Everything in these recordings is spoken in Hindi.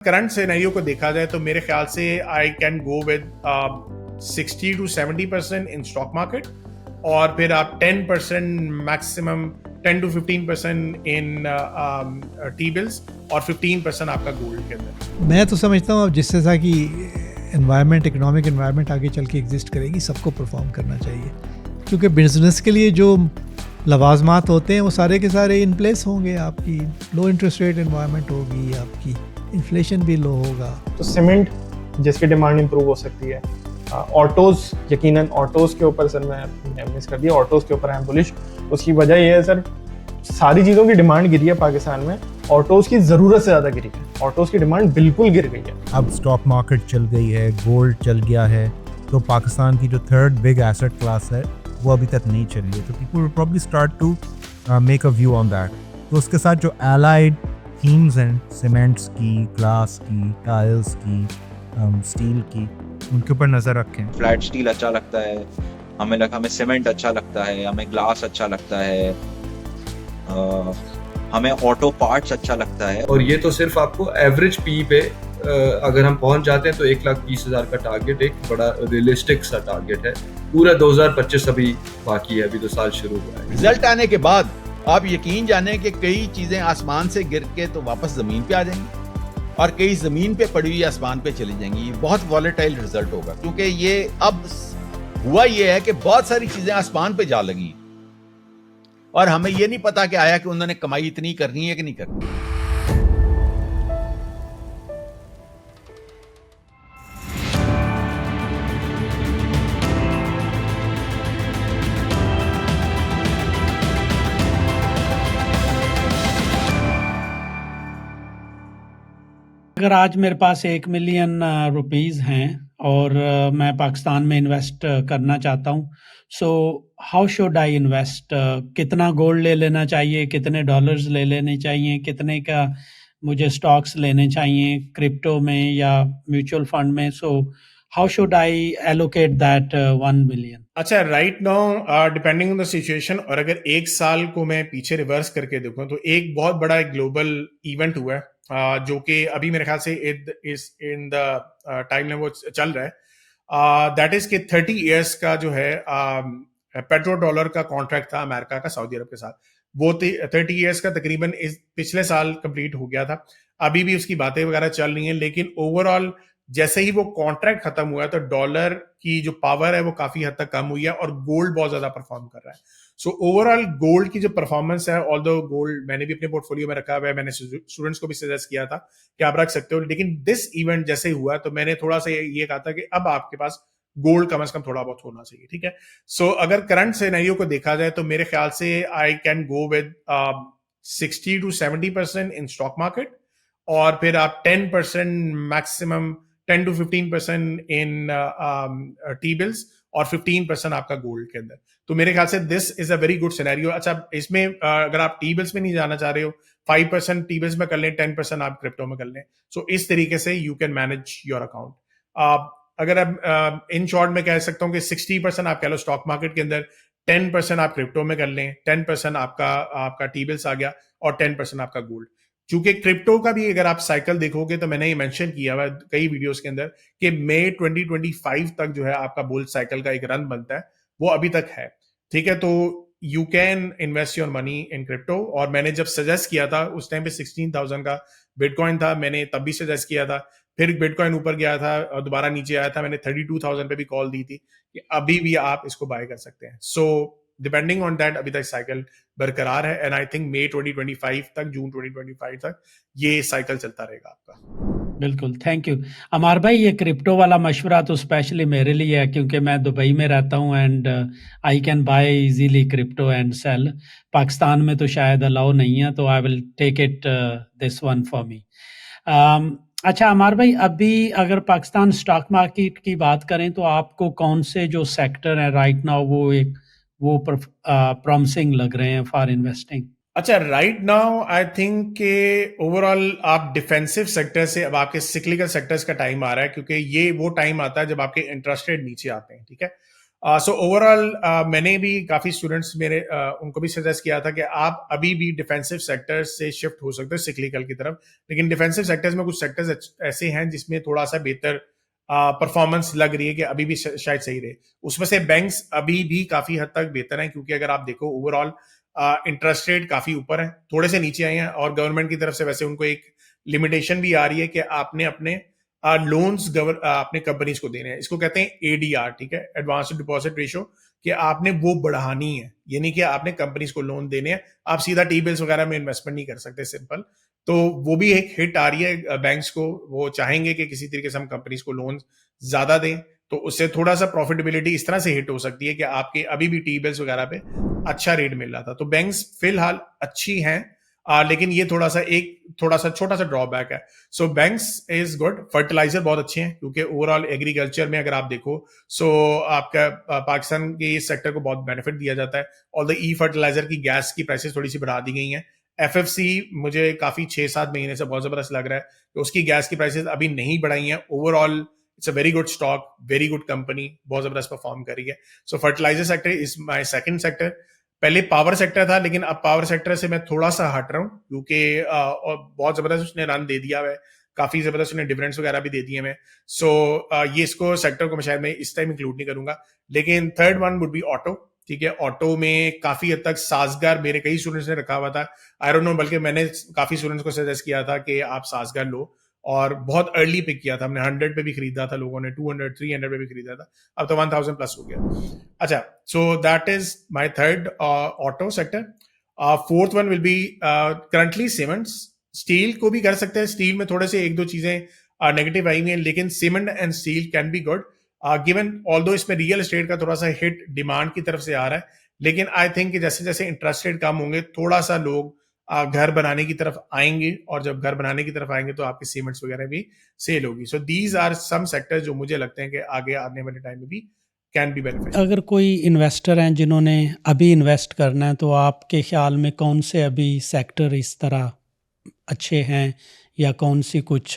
करंट सिनेरियो को देखा जाए तो मेरे ख्याल से I can go with 60 to 70% in stock market, और फिर आप 10% maximum 10 to 15% in T bills, और 15% आपका गोल्ड के अंदर। मैं तो समझता हूँ अब जिस तरह की एनवायरनमेंट, इकोनॉमिक एनवायरनमेंट आगे चल के एग्जिस्ट करेगी, सबको परफॉर्म करना चाहिए, क्योंकि बिजनेस के लिए जो लवाजमात होते हैं वो सारे के सारे इन प्लेस होंगे। आपकी लो इंटरेस्ट रेट एनवायरनमेंट होगी, आपकी इन्फ्लेशन भी लो होगा, तो सीमेंट जिसकी डिमांड इंप्रूव हो सकती है। ऑटोज़, यकीनन ऑटोज़ के ऊपर सर मैं मिस कर दिया, ऑटोज़ के ऊपर आई एम बुलिश। उसकी वजह ये है सर, सारी चीज़ों की डिमांड गिरी है पाकिस्तान में, ऑटोज़ की ज़रूरत से ज़्यादा गिरी है, ऑटोज़ की डिमांड बिल्कुल गिर गई है। अब स्टॉक मार्केट चल गई है, गोल्ड चल गया है, तो पाकिस्तान की जो थर्ड बिग एसेट क्लास है वो अभी तक नहीं चली है, तो people will probably start to make a view on that. तो उसके साथ जो एलाइड थीम्स हैं, सीमेंट्स की, ग्लास की, टाइल्स की, स्टील की, उनके ऊपर नज़र रखें। फ्लैट स्टील अच्छा लगता है हमें सीमेंट अच्छा लगता है, हमें ग्लास अच्छा लगता है, हमें ऑटो पार्ट्स अच्छा लगता है। और ये तो सिर्फ आपको एवरेज पी पे अगर हम पहुंच जाते हैं तो 1,20,000 का टारगेट एक बड़ा रियलिस्टिक सा टारगेट है। पूरा 2025 अभी बाकी है, अभी तो साल शुरू हुआ है। रिजल्ट आने के बाद आप यकीन जाने कि कई चीजें आसमान से गिर के तो वापस जमीन पे आ जाएंगी, और कई जमीन पे पड़ी हुई आसमान पे चली जाएंगी। ये बहुत वॉलेटाइल रिजल्ट होगा, क्योंकि ये अब हुआ ये है कि बहुत सारी चीजें आसमान पे जा लगी और हमें ये नहीं पता कि आया कि उन्होंने कमाई इतनी करनी है कि नहीं करनी। अगर आज मेरे पास 1 मिलियन रुपीज़ हैं और मैं पाकिस्तान में इन्वेस्ट करना चाहता हूँ, सो हाउ शुड आई इन्वेस्ट? कितना गोल्ड ले लेना चाहिए, कितने डॉलर्स ले लेने चाहिए, कितने का मुझे स्टॉक्स लेने चाहिए क्रिप्टो में या म्यूचुअल फंड में? So how should I allocate that 1 million? अच्छा, right now depending on the situation, और अगर एक साल को मैं पीछे रिवर्स करके देखूं तो एक बहुत बड़ा ग्लोबल इवेंट हुआ है, जो कि अभी मेरे ख्याल से इस इन द टाइम में वो चल रहा है। दैट इज के 30 इयर्स का जो है पेट्रो डॉलर का कॉन्ट्रैक्ट था अमेरिका का सऊदी अरब के साथ। वो 30 इयर्स का तकरीबन इस पिछले साल कंप्लीट हो गया था। अभी भी उसकी बातें वगैरह चल रही हैं, लेकिन ओवरऑल जैसे ही वो कॉन्ट्रैक्ट खत्म हुआ है तो डॉलर की जो पावर है वो काफी हद तक कम हुई है, और गोल्ड बहुत ज्यादा परफॉर्म कर रहा है। सो ओवरऑल गोल्ड की जो परफॉर्मेंस है, ऑल्दो गोल्ड मैंने भी अपने पोर्टफोलियो में रखा हुआ है, मैंने स्टूडेंट्स को भी सजेस्ट किया था कि आप रख सकते हो, लेकिन दिस इवेंट जैसे हुआ तो मैंने थोड़ा सा ये कहा था कि अब आपके पास गोल्ड कम से कम थोड़ा बहुत होना चाहिए। ठीक है, सो अगर करंट सिनेरियो को देखा जाए तो मेरे ख्याल से I can go with 60 to 70% in stock market, और फिर आप 10% maximum 10 to 15% in T bills, और 15% आपका गोल्ड के अंदर। तो मेरे ख्याल से this is a very good scenario. अच्छा, इसमें अगर आप टी बिल्स में नहीं जाना चाह रहे हो, 5% टी बिल्स में कर लें, 10% आप क्रिप्टो में कर लें। सो इस तरीके से you can manage your account. अगर आप इन शॉर्ट में कह सकता हूँ कि 60% आप कह लो स्टॉक मार्केट के अंदर, 10% आप क्रिप्टो में कर लें, 10% आपका टी बिल्स आ गया, और 10% आपका गोल्ड। चूंकि क्रिप्टो का भी अगर आप साइकिल देखोगे तो मैंने ये मेंशन किया हुआ कई वीडियोस के अंदर कि मई 2025 तक जो है आपका बुल साइकिल का एक रन बनता है, वो अभी तक है। ठीक है, तो you can invest your money in crypto. और मैंने जब सजेस्ट किया था उस टाइम पे 16,000 का बिटकॉइन था, मैंने तब भी सजेस्ट किया था। फिर बिटकॉइन ऊपर गया था और दोबारा नीचे आया था, मैंने 32,000 पे भी कॉल दी थी कि अभी भी आप इसको बाय कर सकते हैं। सो डिपेंडिंग ऑन दैट अभी तक साइकिल बरकरार है, एंड आई थिंक मई 2025 तक, जून 2025 तक ये साइकिल चलता रहेगा आपका। बिल्कुल, थैंक यू। अमार भाई, ये क्रिप्टो वाला मशवरा तो स्पेशली मेरे लिए है, क्योंकि मैं दुबई में रहता हूँ and I can buy easily crypto and sell. Pakistan में तो शायद अलाउ नहीं है, तो I will take it this one for me. अच्छा अमार भाई, अभी अगर पाकिस्तान स्टॉक मार्केट की बात करें तो आपको कौन से जो सेक्टर है राइट नाउ वो प्रॉमिसिंग लग रहे हैं फॉर इन्वेस्टिंग? अच्छा, राइट नाउ आई थिंक के ओवरऑल आप डिफेंसिव सेक्टर से अब आपके सिक्लिकल सेक्टर्स का टाइम आ रहा है, क्योंकि ये वो टाइम आता है जब आपके इंटरेस्ट रेट नीचे आते हैं। ठीक है, सो ओवरऑल मैंने भी काफ़ी स्टूडेंट्स मेरे उनको भी सजेस्ट किया था कि आप अभी भी डिफेंसिव सेक्टर्स से शिफ्ट हो सकते हो सिक्लिकल की तरफ, लेकिन डिफेंसिव सेक्टर्स में कुछ सेक्टर्स ऐसे हैं जिसमें थोड़ा सा बेहतर परफॉर्मेंस लग रही है कि अभी भी शायद सही रहे। उसमें से बैंक्स अभी भी काफ़ी हद तक बेहतर हैं, क्योंकि अगर आप देखो ओवरऑल इंटरेस्ट रेट काफ़ी ऊपर है, थोड़े से नीचे आए हैं, और गवर्नमेंट की तरफ से वैसे उनको एक लिमिटेशन भी आ रही है कि आपने अपने लोन्स अपने कंपनीज को देने हैं। इसको कहते हैं एडीआर, ठीक है, एडवांस डिपॉजिट रेशो, कि आपने वो बढ़ानी है, यानी कि आपने कंपनीज को लोन देने हैं। आप सीधा टी बिल्स वगैरह में इन्वेस्टमेंट नहीं कर सकते, सिंपल। तो वो भी एक हिट आ रही है बैंक्स को, वो चाहेंगे कि किसी तरीके से हम कंपनीज को लोन ज्यादा दें, तो उससे थोड़ा सा प्रॉफिटेबिलिटी इस तरह से हिट हो सकती है कि आपके अभी भी टी बिल्स वगैरह पे अच्छा रेट मिल रहा था। तो बैंक्स फिलहाल अच्छी हैं, लेकिन ये थोड़ा सा छोटा सा ड्रॉबैक है। सो बैंक्स इज गुड। फर्टिलाइजर बहुत अच्छे हैं, क्योंकि ओवरऑल एग्रीकल्चर में अगर आप देखो, सो आपका पाकिस्तान के इस सेक्टर को बहुत बेनिफिट दिया जाता है। और द ई फर्टिलाइजर की गैस की प्राइसेस थोड़ी सी बढ़ा दी गई हैं। एफएफसी मुझे काफी 6-7 महीने से बहुत जबरदस्त लग रहा है कि उसकी गैस की प्राइसेस अभी नहीं बढ़ाई हैं। Overall it's a very good stock, very good company, बहुत जबरदस्त परफॉर्म करी है। So fertilizer sector is my second sector. पहले पावर सेक्टर था, लेकिन अब पावर सेक्टर से मैं थोड़ा सा हट रहा हूँ, क्योंकि बहुत जबरदस्त उसने रन दे दिया है, काफी जबरदस्त उसने डिविडेंड्स वगैरह भी दे दिए हैं। सो ये इसको सेक्टर को मैं शायद इस टाइम इंक्लूड नहीं करूंगा। लेकिन third one would be auto, ठीक है। ऑटो में काफी हद तक साजगार मेरे कई स्टूडेंट्स ने रखा हुआ था, आई डोंट नो, बल्कि मैंने काफी स्टूडेंट्स को सजेस्ट किया था कि आप साजगार लो, और बहुत अर्ली पिक किया था हमने। 100 पे भी खरीदा था लोगों ने, 200 300 पे भी खरीदा था, अब तो 1000 प्लस हो गया। अच्छा, so that is my third auto sector. Fourth one will be currently cements. Steel को भी कर सकते हैं, स्टील में थोड़े से एक दो चीजें नेगेटिव आई हुई हैं, लेकिन cement and steel can be good given, although इसमें रियल एस्टेट का थोड़ा सा हिट डिमांड की तरफ से आ रहा है। लेकिन आई थिंक कि जैसे जैसे इंटरेस्ट रेट कम होंगे, थोड़ा सा लोग घर बनाने की तरफ आएंगे, और जब घर बनाने की तरफ आएंगे तो आपकी सीमेंट्स वगैरह भी सेल होगी। So these are some sectors जो मुझे लगते हैं कि आगे आने वाले टाइम में भी कैन बी बेनिफिशियल। अगर कोई इन्वेस्टर हैं जिन्होंने अभी इन्वेस्ट करना है, तो आपके ख्याल में कौन से अभी सेक्टर इस तरह अच्छे हैं, या कौन सी कुछ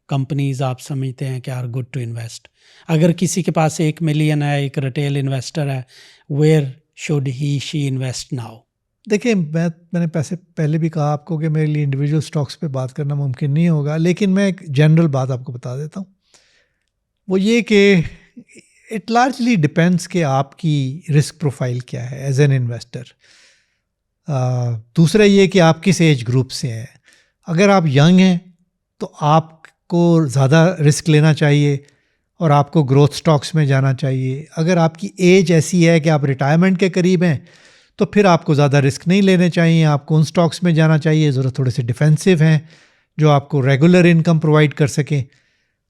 कंपनीज आप समझते हैं कि आर गुड टू इन्वेस्ट? अगर किसी के पास 1 मिलियन है, एक रिटेल इन्वेस्टर है, where should he she invest now? देखिए, मैंने पहले भी कहा आपको कि मेरे लिए इंडिविजुअल स्टॉक्स पे बात करना मुमकिन नहीं होगा, लेकिन मैं एक जनरल बात आपको बता देता हूँ। वो ये कि इट लार्जली डिपेंड्स कि आपकी रिस्क प्रोफाइल क्या है एज एन इन्वेस्टर। दूसरा ये कि आप किस एज ग्रुप से हैं। अगर आप यंग हैं तो आपको ज़्यादा रिस्क लेना चाहिए और आपको ग्रोथ स्टॉक्स में जाना चाहिए। अगर आपकी एज ऐसी है कि आप रिटायरमेंट के करीब हैं, तो फिर आपको ज़्यादा रिस्क नहीं लेने चाहिए, आपको उन स्टॉक्स में जाना चाहिए जो थोड़े से डिफेंसिव हैं, जो आपको रेगुलर इनकम प्रोवाइड कर सकें।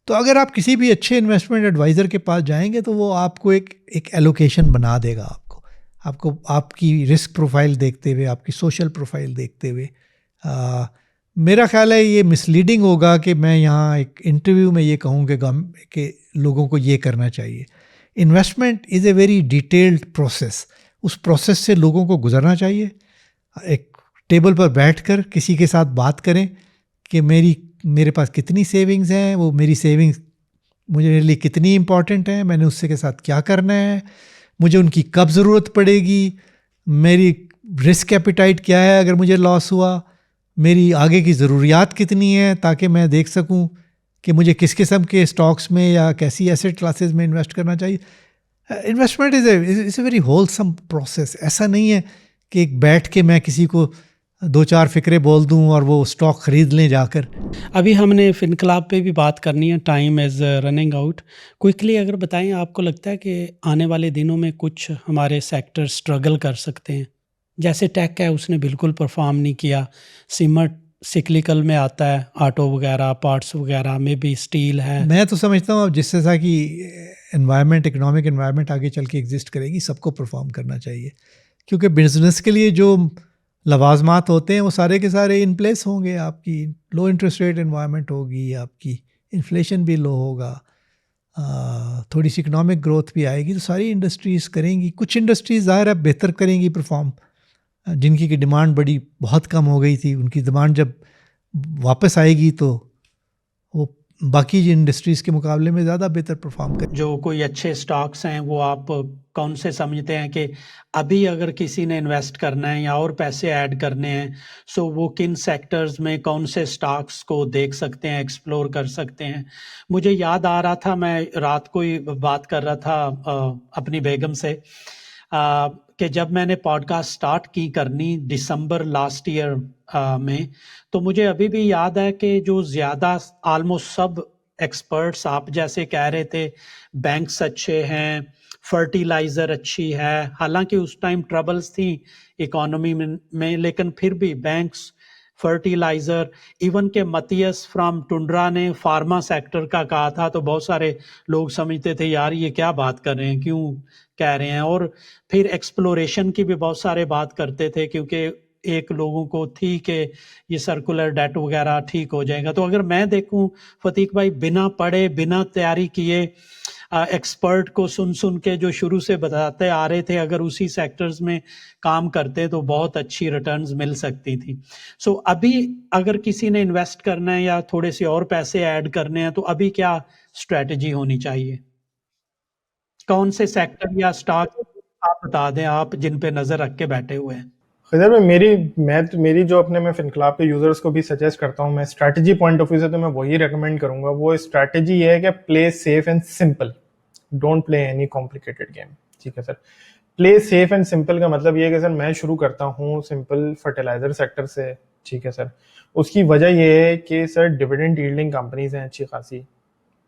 तो अगर आप किसी भी अच्छे इन्वेस्टमेंट एडवाइज़र के पास जाएंगे तो वो आपको एक एलोकेशन बना देगा, आपको आपकी रिस्क प्रोफाइल देखते हुए, आपकी सोशल प्रोफाइल देखते हुए। मेरा ख्याल है ये मिसलीडिंग होगा कि मैं यहाँ एक इंटरव्यू में ये कहूँ कि लोगों को ये करना चाहिए। Investment is a very detailed process. उस प्रोसेस से लोगों को गुजरना चाहिए। एक टेबल पर बैठकर किसी के साथ बात करें कि मेरे पास कितनी सेविंग्स हैं, वो मेरी सेविंग्स मेरे लिए कितनी इम्पॉर्टेंट है, मैंने उससे के साथ क्या करना है, मुझे उनकी कब ज़रूरत पड़ेगी, मेरी रिस्क एपिटाइट क्या है अगर मुझे लॉस हुआ, मेरी आगे की ज़रूरियात कितनी है, ताकि मैं देख सकूं कि मुझे किस किस्म के स्टॉक्स में या कैसी एसेट क्लासेस में इन्वेस्ट करना चाहिए। Investment is a very wholesome process. ऐसा नहीं है कि एक बैठ के मैं किसी को 2-4 फ़िक्रे बोल दूं और वो स्टॉक ख़रीद लें जाकर। अभी हमने फिनक्लाब पे भी बात करनी है, time is running out. Quickly अगर बताएं, आपको लगता है कि आने वाले दिनों में कुछ हमारे सेक्टर स्ट्रगल कर सकते हैं? जैसे टेक है, उसने बिल्कुल परफॉर्म नहीं किया। सीमेंट सिक्लिकल में आता है, ऑटो वगैरह, पार्ट्स वगैरह में भी, स्टील है। मैं तो समझता हूँ अब जिस तरह की इन्वायरमेंट, इकोनॉमिक इन्वायरमेंट आगे चल के एग्जिस्ट करेगी, सबको परफॉर्म करना चाहिए, क्योंकि बिजनेस के लिए जो लवाजमात होते हैं वो सारे के सारे इन प्लेस होंगे। आपकी लो इंटरेस्ट रेट इन्वायरमेंट होगी, आपकी इन्फ्लेशन भी लो होगा, थोड़ी सी इकोनॉमिक ग्रोथ भी आएगी, तो सारी इंडस्ट्रीज़ करेंगी। कुछ इंडस्ट्रीज़ ज़ाहिर है बेहतर करेंगी परफॉर्म, जिनकी की डिमांड बहुत कम हो गई थी, उनकी डिमांड जब वापस आएगी तो वो बाकी इंडस्ट्रीज़ के मुकाबले में ज़्यादा बेहतर परफॉर्म करें। जो कोई अच्छे स्टॉक्स हैं वो आप कौन से समझते हैं कि अभी अगर किसी ने इन्वेस्ट करना है या और पैसे ऐड करने हैं, सो वो किन सेक्टर्स में कौन से स्टॉक्स को देख सकते हैं, एक्सप्लोर कर सकते हैं? मुझे याद आ रहा था, मैं रात को ही बात कर रहा था अपनी बेगम से कि जब मैंने पॉडकास्ट स्टार्ट की करनी दिसंबर लास्ट ईयर में, तो मुझे अभी भी याद है कि जो ज़्यादा ऑलमोस्ट सब एक्सपर्ट्स आप जैसे कह रहे थे बैंक्स अच्छे हैं, फर्टिलाइज़र अच्छी है, हालांकि उस टाइम ट्रबल्स थी इकोनॉमी में, लेकिन फिर भी बैंक्स, फर्टिलाइज़र, इवन के मतियस फ्रॉम टुंड्रा ने फार्मा सेक्टर का कहा था, तो बहुत सारे लोग समझते थे यार ये क्या बात कर रहे हैं, क्यों कह रहे हैं। और फिर एक्सप्लोरेशन की भी बहुत सारे बात करते थे, क्योंकि एक लोगों को थी कि ये सर्कुलर डेट वगैरह ठीक हो जाएगा। तो अगर मैं देखूं फतीक भाई, बिना पढ़े बिना तैयारी किए एक्सपर्ट को सुन के जो शुरू से बताते आ रहे थे, अगर उसी सेक्टर्स में काम करते तो बहुत अच्छी रिटर्न्स मिल सकती थी। सो अभी अगर किसी ने इन्वेस्ट करना है या थोड़े से और पैसे ऐड करने हैं, तो अभी क्या स्ट्रेटजी होनी चाहिए? कौन से सेक्टर या स्टॉक आप बता दें, आप जिन पे नजर रख के बैठे हुए हैं। खैर भाई, मेरी जो अपने मैं फिनक्लाब के यूजर्स को भी सजेस्ट करता हूँ, मैं स्ट्रैटेजी पॉइंट ऑफ व्यू से तो मैं वही रेकमेंड करूंगा। वो स्ट्रैटेजी है कि play safe and simple, don't play any complicated game. ठीक है sir, play safe and simple का मतलब ये है कि सर मैं शुरू करता हूँ सिंपल फर्टिलाइजर सेक्टर से। ठीक है सर, उसकी वजह ये है कि सर डिविडेंड यील्डिंग कंपनीज हैं अच्छी खासी,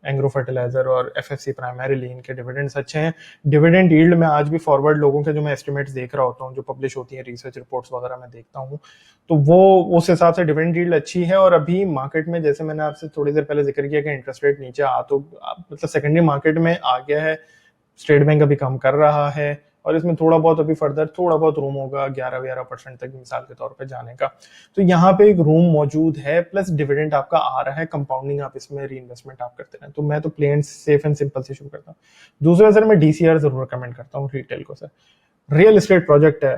एंग्रो फर्टिलाइजर और एफएफसी प्राइमरीली, इनके डिविडेंड्स अच्छे हैं। डिविडेंड यील्ड में आज भी फॉरवर्ड लोगों के जो मैं एस्टिमेट्स देख रहा होता हूँ, जो पब्लिश होती हैं रिसर्च रिपोर्ट्स वगैरह मैं देखता हूँ, तो वो उस हिसाब से डिविडेंड यील्ड अच्छी है। और अभी मार्केट में जैसे मैंने आपसे थोड़ी देर पहले जिक्र किया कि इंटरेस्ट रेट नीचे तो मतलब सेकेंडरी मार्केट में आ गया है, स्टेट बैंक अभी कम कर रहा है, और इसमें थोड़ा बहुत अभी फर्दर थोड़ा बहुत रूम होगा 11-12% तक मिसाल के तौर पे जाने का। तो यहाँ पे एक रूम मौजूद है, प्लस डिविडेंड आपका आ रहा है, कंपाउंडिंग आप इसमें री-इन्वेस्टमेंट आप करते हैं। तो मैं तो प्लेन सेफ एंड सिंपल से शुरू करता हूँ। दूसरा सर, मैं DCR जरूर रिकमेंड करता हूँ रिटेल को। सर रियल एस्टेट प्रोजेक्ट है,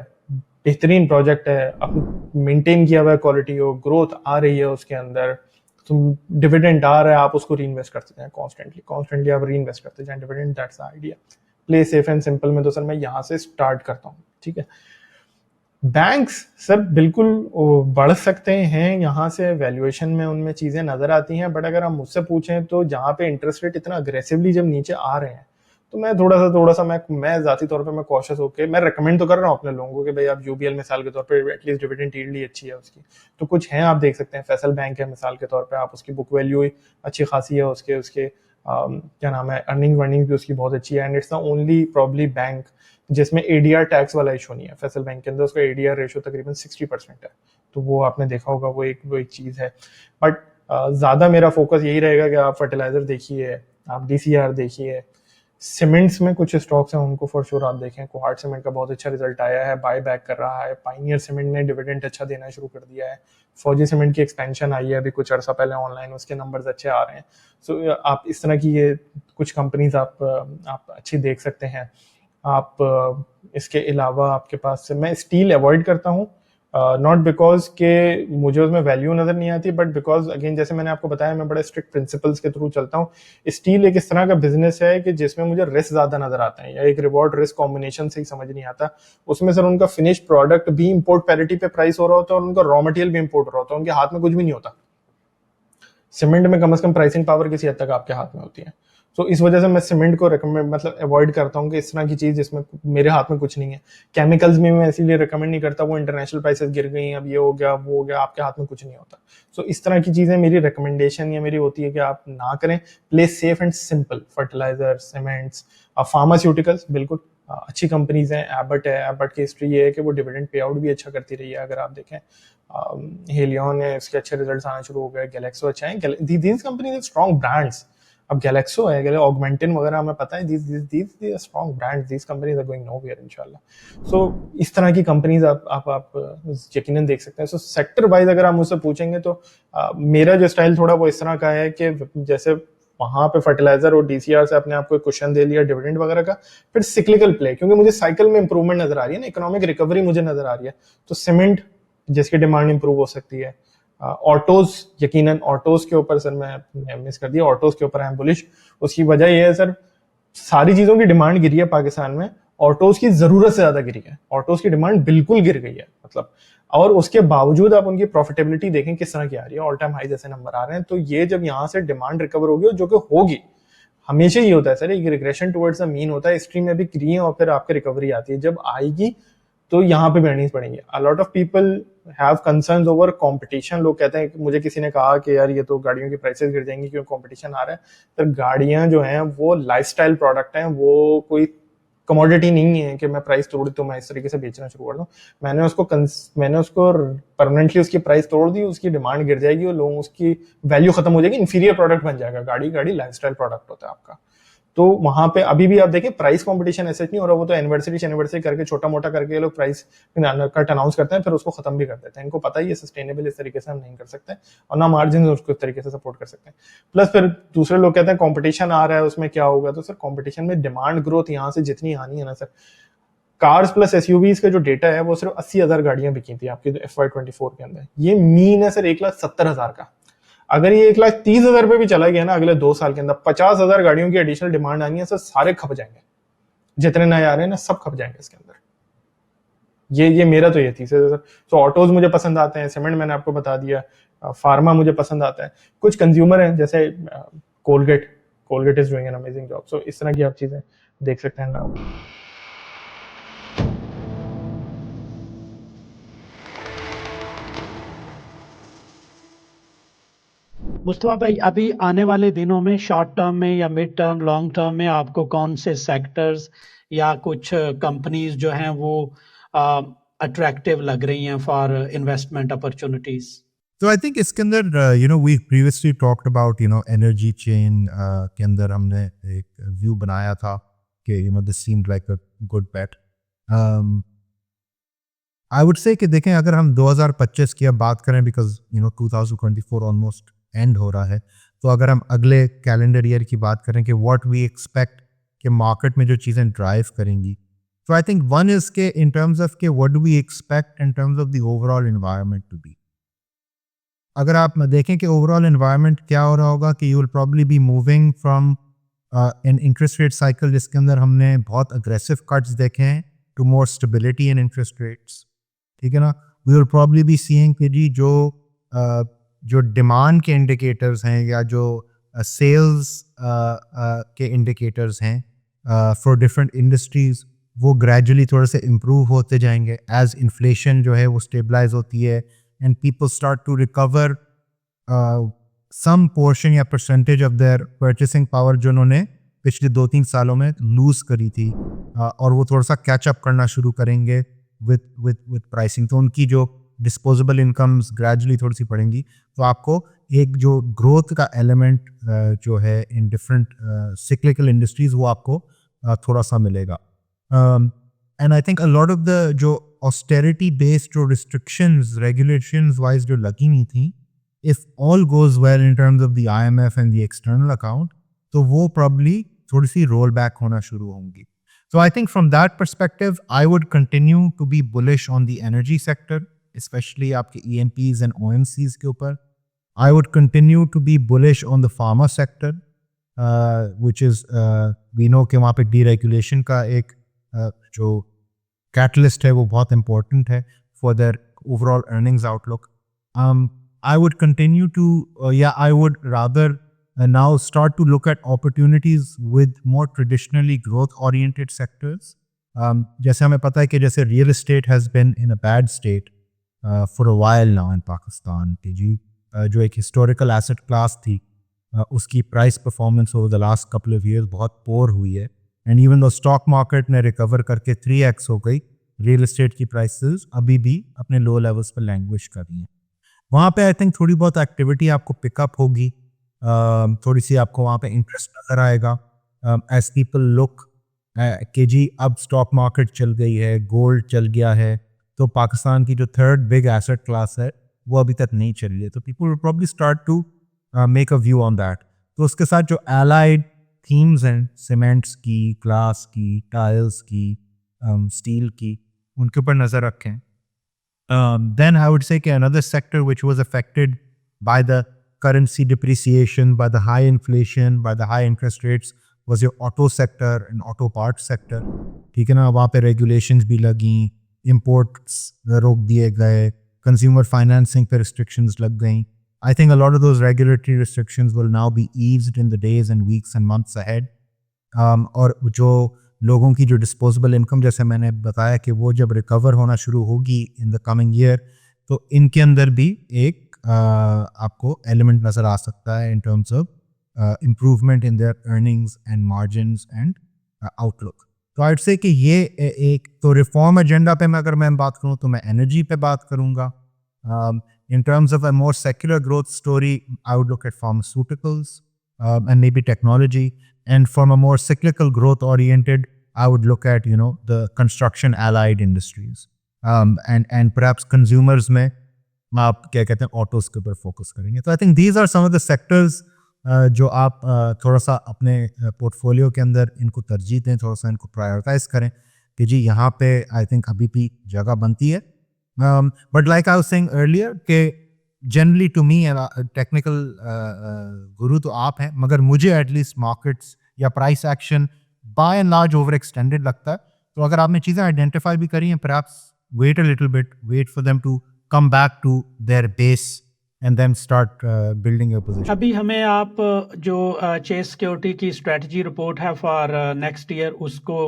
बेहतरीन प्रोजेक्ट है, अब मेंटेन किया हुआ है क्वालिटी हो, ग्रोथ आ रही है उसके अंदर, तो डिविडेंड आ रहा है, आप उसको री इन्वेस्ट करते जाएं कॉन्स्टेंटली आप री इन्वेस्ट करते जाएं dividend. That's the idea. Play safe and simple में तो सर मैं यहाँ से स्टार्ट करता हूँ। ठीक है, बैंक्स सर बिल्कुल बढ़ सकते हैं, यहाँ से वैल्यूएशन में उनमें चीजें नजर आती हैं, बट अगर हम मुझसे पूछें तो जहाँ पे इंटरेस्ट रेट इतना अग्रेसिवली जब नीचे आ रहे हैं, तो मैं थोड़ा सा मैं जाती तौर पे मैं कॉशियस होकर मैं रेकमेंड तो कर रहा हूँ अपने लोगों को कि भाई आप यूबीएल मिसाल के तौर पे एटलीस्ट डिविडेंड यील्ड ही अच्छी है उसकी, तो कुछ हैं आप देख सकते हैं। फैसल बैंक है मिसाल के तौर पे, आप उसकी बुक वैल्यू अच्छी खासी है, उसके क्या नाम है, अर्निंग भी उसकी बहुत अच्छी है, and it's the only probably bank जिसमें एडीआर टैक्स वाला इशू नहीं है। फैसल बैंक के अंदर उसका एडीआर रेशो तकरीबन 60% है, तो वो आपने देखा होगा, वो एक चीज है। बट ज्यादा मेरा फोकस यही रहेगा कि आप फर्टिलाइजर देखिए, आप डीसीआर देखिए, सीमेंट्स में कुछ स्टॉक्स हैं उनको फॉर श्योर आप देखें। कोहार्ट सीमेंट का बहुत अच्छा रिजल्ट आया है, बाय बैक कर रहा है। पाइनियर सीमेंट ने डिविडेंड अच्छा देना शुरू कर दिया है। फौजी सीमेंट की एक्सपेंशन आई है अभी कुछ अर्सा पहले ऑनलाइन, उसके नंबर्स अच्छे आ रहे हैं। सो आप इस तरह की ये कुछ कंपनीज आप अच्छी देख सकते हैं। आप इसके अलावा आपके पास से मैं स्टील अवॉइड करता हूँ, नॉट बिकॉज के मुझे उसमें वैल्यू नजर नहीं आती, बट बिकॉज अगेन जैसे मैंने आपको बताया मैं बड़े स्ट्रिक्ट प्रिंसिपल्स के थ्रू चलता हूँ। स्टील एक इस तरह का बिजनेस है कि जिसमें मुझे रिस्क ज्यादा नजर आता है, या एक रिवॉर्ड रिस्क कॉम्बिनेशन से ही समझ नहीं आता। उसमें सर उनका फिनिश प्रोडक्ट भी इंपोर्ट पैरिटी पे प्राइस हो रहा होता है, और उनका रॉ मटेरियल भी इंपोर्ट हो रहा होता है, उनके हाथ में कुछ भी नहीं होता। सीमेंट में कम से कम प्राइसिंग पावर किसी हद तक आपके हाथ में होती है। तो इस वजह से मैं सीमेंट को रिकमेंड मतलब अवॉइड करता हूँ कि इस तरह की चीज जिसमें मेरे हाथ में कुछ नहीं है। केमिकल्स में मैं इसीलिए रिकमेंड नहीं करता, वो इंटरनेशनल प्राइसेस गिर गई, अब ये हो गया वो हो गया, आपके हाथ में कुछ नहीं होता। सो इस तरह की चीजें मेरी रिकमेंडेशन या मेरी होती है कि आप ना करें। Play safe and simple, fertilizer, cements, pharmaceuticals बिल्कुल अच्छी कंपनीज हैं। एबट है, एबट की हिस्ट्री ये है कि वो डिविडेंड पे आउट भी अच्छा करती रही है। अगर आप देखें हेलियन है, इसके अच्छे रिजल्ट्स आने शुरू हो गए। गैलेक्सो अच्छा है, दीज कंपनीज स्ट्रॉन्ग ब्रांड्स। अब गैलेक्सो है, ऑगमेंटिन वगैरह हमें पता है, these strong brands, these companies are going nowhere इंशाल्लाह। सो इस तरह की कंपनीज आप यकीनन देख सकते हैं। सो सेक्टर वाइज अगर आप मुझसे पूछेंगे तो मेरा जो स्टाइल थोड़ा वो इस तरह का है कि जैसे वहां पे फर्टिलाइजर और डीसीआर से अपने आप को क्वेश्चन दे लिया डिविडेंड वगैरह का, फिर सिक्लिकल प्ले, क्योंकि मुझे साइकिल में इंप्रूवमेंट नजर आ रही है ना, इकोनॉमिक रिकवरी मुझे नजर आ रही है, तो सीमेंट जिसकी डिमांड इंप्रूव हो सकती है, ऑटोज, यकीनन ऑटोज के ऊपर सर मैं मिस कर दिया, ऑटोज के ऊपर आई एम बुलिश। उसकी वजह यह है सर, सारी चीजों की डिमांड गिरी है पाकिस्तान में, ऑटोज की जरूरत से ज्यादा गिरी है, ऑटोज की डिमांड बिल्कुल गिर गई है मतलब। और उसके बावजूद आप उनकी प्रॉफिटेबिलिटी देखें किस तरह की आ रही है, ऑल टाइम हाई जैसे नंबर आ रहे हैं। तो ये जब यहाँ से डिमांड रिकवर होगी, जो कि होगी, हमेशा ही होता है सर, एक रिग्रेशन टुवर्ड्स द मीन होता है, हिस्ट्री में भी गिरी है और फिर आपकी रिकवरी आती है, जब आएगी तो यहाँ पे अर्निंग्स बढ़ेंगे। अ lot of people have concerns over competition. लोग कहते हैं कि मुझे किसी ने कहा कि यार ये तो गाड़ियों की प्राइसेस गिर जाएंगी क्योंकि कंपटीशन आ रहा है। तो गाड़ियां जो हैं वो लाइफस्टाइल प्रोडक्ट हैं, वो कोई कमोडिटी नहीं है कि मैं प्राइस तोड़ तो मैं इस तरीके से बेचना शुरू कर दूं। मैंने उसको परमानेंटली उसकी प्राइस तोड़ दी, उसकी डिमांड गिर जाएगी और लोगों उसकी वैल्यू खत्म हो जाएगी, इंफीरियर प्रोडक्ट बन जाएगा। गाड़ी लाइफस्टाइल प्रोडक्ट होता है आपका। तो वहां पे अभी भी आप देखें प्राइस कंपटीशन ऐसे नहीं हो रहा, वो तो एनिवर्सरी करके छोटा मोटा करके ये लोग प्राइस कट अनाउंस करते हैं, फिर उसको खत्म भी कर देते हैं। इनको पता ही है सस्टेनेबल इस तरीके से हम नहीं कर सकते और ना मार्जिन उसको इस तरीके से सपोर्ट कर सकते हैं। प्लस फिर दूसरे लोग कहते हैं कंपटीशन आ रहा है उसमें क्या होगा, तो सर कंपटीशन में डिमांड ग्रोथ यहाँ से जितनी आनी है ना सर, कार्स प्लस एसयूवीज का जो डेटा है वो सिर्फ 80,000 गाड़ियां बिकी थी आपकी FY24 के अंदर। ये मीन है सर 1,70,000 का। अगर ये 1,30,000 पे भी चला गया ना अगले 2 साल के अंदर, 50,000 गाड़ियों की एडिशनल डिमांड आनी है सर, सारे खप जाएंगे, जितने नए आ रहे हैं ना सब खप जाएंगे इसके अंदर। ये मेरा तो ये थीसिस है सर। तो ऑटोज मुझे पसंद आते हैं, सीमेंट मैंने आपको बता दिया, फार्मा मुझे पसंद आता है, कुछ कंज्यूमर हैं जैसे Colgate is doing an amazing job. So इस तरह की आप चीजें देख सकते हैं ना। मुस्तफा भाई, अभी आने वाले दिनों में शॉर्ट टर्म में या मिड टर्म लॉन्ग टर्म में आपको कौन से सेक्टर्स या कुछ कंपनीज जो हैं वो अट्रैक्टिव लग रही हैं फॉर इन्वेस्टमेंट अपॉर्चुनिटीज? तो आई थिंक इसके अंदर we previously talked about energy chain के अंदर हमने एक व्यू बनाया था कि this seemed like a good bet. I would say कि देखें, अगर हम 2025 की अब बात करें, बिकॉज 2024 ऑलमोस्ट एंड हो रहा है, तो अगर हम अगले कैलेंडर ईयर की बात करें कि व्हाट वी एक्सपेक्ट कि मार्केट में जो चीज़ें ड्राइव करेंगी, तो आई थिंक वन इज के इन टर्म्स ऑफ के what do we expect in terms of the overall environment to be. अगर आप देखें कि ओवरऑल एनवायरनमेंट क्या हो रहा होगा, कि you will probably be moving from an interest rate cycle जिसके अंदर हमने बहुत अग्रेसिव कट्स देखे हैं to more stability in interest rates, ठीक है ना। We will probably be seeing कि जी जो डिमांड के इंडिकेटर्स हैं या जो सेल्स के इंडिकेटर्स हैं फॉर डिफरेंट इंडस्ट्रीज, वो ग्रेजुअली थोड़े से इम्प्रूव होते जाएंगे एज इन्फ्लेशन जो है वो स्टेबलाइज होती है and people start to recover some portion या percentage of their purchasing power जो उन्होंने पिछले 2-3 सालों में लूज करी थी, और वो थोड़ा सा कैचअप करना शुरू करेंगे विद प्राइसिंग। तो उनकी जो डिस्पोजेबल इनकम्स ग्रेजुअली थोड़ी सी बढ़ेंगी, तो आपको एक जो ग्रोथ का एलिमेंट जो है इन डिफरेंट सिक्लिकल इंडस्ट्रीज वो आपको थोड़ा सा मिलेगा। And I think a lot of the जो ऑस्टेरिटी बेस्ड जो रिस्ट्रिक्शंस रेगुलेशंस वाइज जो लगी हुई थी, if all goes well in terms of the IMF and the external account, तो वो प्रॉब्ली थोड़ी सी रोल बैक होना शुरू होंगी। So I think from that perspective, I would continue to be bullish on the energy sector, especially आपके EMPs and OMCs के ऊपर. I would continue to be bullish on the pharma sector, which is we know कि वहाँ पे deregulation का एक जो catalyst है वो बहुत important है for their overall earnings outlook. I would continue to, I would rather now start to look at opportunities with more traditionally growth-oriented sectors. जैसे हमें पता है कि जैसे real estate has been in a bad state for a while now in Pakistan, कि जी जो एक historical asset class थी, उसकी price performance over the last couple of years बहुत poor हुई है, and even though stock market ने recover करके 3x हो गई, real estate की prices अभी भी अपने low levels पर languish कर रही हैं। वहाँ पे I think थोड़ी बहुत activity आपको pick up होगी, थोड़ी सी आपको वहाँ पे इंटरेस्ट नज़र आएगा एज पीपल लुक कि जी अब स्टॉक मार्केट चल गई है, गोल्ड चल गया है, तो पाकिस्तान की जो थर्ड बिग एसेट क्लास है वो अभी तक नहीं चल रही है, तो people will probably start to make a view on that. तो उसके साथ जो एलाइड थीम्स हैं, सीमेंट्स की, ग्लास की, टाइल्स की, स्टील की, उनके ऊपर नज़र रखें। Then I would say कि another sector which was affected by the currency depreciation, by the high inflation, by the high interest rates was your auto sector and auto parts sector. ठीक है ना, वहाँ पे regulations भी लगी, imports रोक दिए गए, consumer financing पे restrictions लग गई. I think a lot of those regulatory restrictions will now be eased in the days and weeks and months ahead. और जो लोगों की जो डिस्पोजेबल इनकम, जैसे मैंने बताया कि वो जब रिकवर होना शुरू होगी इन द कमिंग ईयर, तो इनके अंदर भी एक आपको एलिमेंट नज़र आ सकता है इन terms of improvement in their earnings and margins and outlook. तो आई वुड से कि ये एक तो रिफॉर्म एजेंडा पे अगर मैं बात करूँ तो मैं एनर्जी पे बात करूँगा. इन terms of a more secular growth story I would look at pharmaceuticals and maybe technology. And from a more cyclical growth oriented, I would look at, you know, the construction allied industries. And perhaps consumers में आप क्या कहते हैं ऑटोज के ऊपर फोकस करेंगे. तो I think these are some of the sectors जो आप थोड़ा सा अपने पोर्टफोलियो के अंदर इनको तरजीह दें, थोड़ा सा इनको प्रायोरिटाइज करें कि जी यहाँ पे आई थिंक अभी भी जगह बनती है. But like I was saying earlier कि जनरली टू मी टेक्निकल गुरु तो आप हैं, मगर मुझे एटलीस्ट मार्केट्स या price action by and large over extended लगता है. तो अगर आपने चीज़ें आइडेंटिफाई भी करी हैं, perhaps wait a little bit, wait for them to come back to their base and then start building your position. अभी हमें आप जो चेस सिक्योरिटी की स्ट्रेटजी रिपोर्ट है फॉर नेक्स्ट ईयर उसको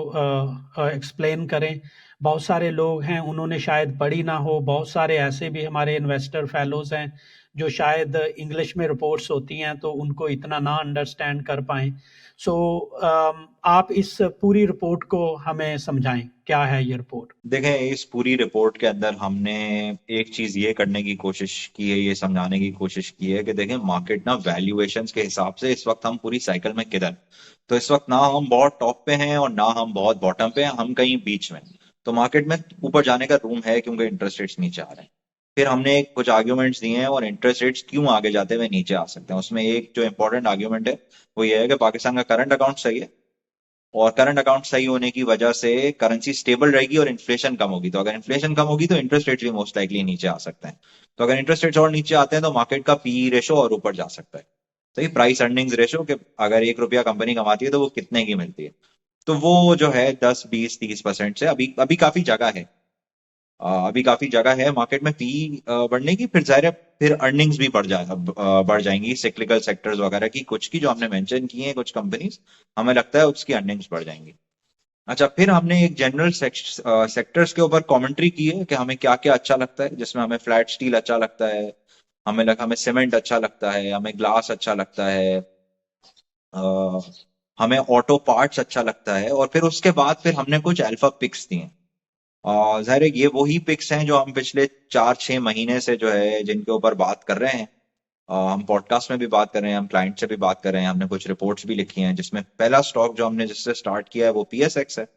एक्सप्लेन करें. बहुत सारे लोग हैं उन्होंने शायद पढ़ी ना हो, बहुत सारे ऐसे भी हमारे इन्वेस्टर फेलोज हैं जो शायद इंग्लिश में रिपोर्ट्स होती हैं तो उनको इतना ना अंडरस्टैंड कर पाएँ. सो आप इस पूरी रिपोर्ट को हमें समझाएं, क्या है ये रिपोर्ट? देखें, इस पूरी रिपोर्ट के अंदर हमने एक चीज ये करने की कोशिश की है, ये समझाने की कोशिश की है कि देखें मार्केट ना वैल्यूएशंस के हिसाब से इस वक्त हम पूरी साइकिल में किधर, तो इस वक्त ना हम बहुत टॉप पे हैं और ना हम बहुत बॉटम पे हैं, हम कहीं बीच में. तो मार्केट में ऊपर जाने का रूम है क्योंकि इंटरेस्ट रेट्स नीचे आ रहे हैं. फिर हमने कुछ आर्ग्यूमेंट्स दिए हैं और इंटरेस्ट रेट्स क्यों आगे जाते हुए नीचे आ सकते हैं. उसमें एक जो इंपॉर्टेंट आर्ग्यूमेंट है वो ये है कि पाकिस्तान का करंट अकाउंट सही है और करंट अकाउंट सही होने की वजह से करेंसी स्टेबल रहेगी और इन्फ्लेशन कम होगी. तो अगर इन्फ्लेशन कम होगी तो इंटरेस्ट रेट्स भी मोस्ट लाइकली नीचे आ सकते हैं. तो अगर इंटरेस्ट रेट्स और नीचे आते हैं तो मार्केट का पीई रेशो और ऊपर जा सकता है. तो ये प्राइस अर्निंग्स रेशो कि अगर 1 रुपया कंपनी कमाती है तो वो कितने की मिलती है, तो वो जो है 10, 20, 30% से अभी काफी जगह है. अभी काफी जगह है मार्केट में पी बढ़ने की. फिर जाहिर है फिर अर्निंग्स भी बढ़ जाएंगी सिक्लिकल सेक्टर्स वगैरह की, कुछ की जो हमने मेंशन की हैं कुछ कंपनीज, हमें लगता है उसकी अर्निंग्स बढ़ जाएंगी. अच्छा, फिर हमने एक जनरल सेक्टर्स के ऊपर कमेंट्री की है कि हमें क्या क्या अच्छा लगता है, जिसमें हमें फ्लैट स्टील अच्छा लगता है, हमें सीमेंट अच्छा लगता है, हमें ग्लास अच्छा लगता है, हमें ऑटो पार्ट्स अच्छा लगता है. और फिर उसके बाद फिर हमने कुछ अल्फा पिक्स दिए. जाहिर है ये वही पिक्स हैं जो हम पिछले 4-6 महीने से जो है जिनके ऊपर बात कर रहे हैं. हम पॉडकास्ट में भी बात कर रहे हैं, हम क्लाइंट से भी बात कर रहे हैं, हमने कुछ रिपोर्ट्स भी लिखी हैं, जिसमें पहला स्टॉक जो हमने जिससे स्टार्ट किया है वो PSX है.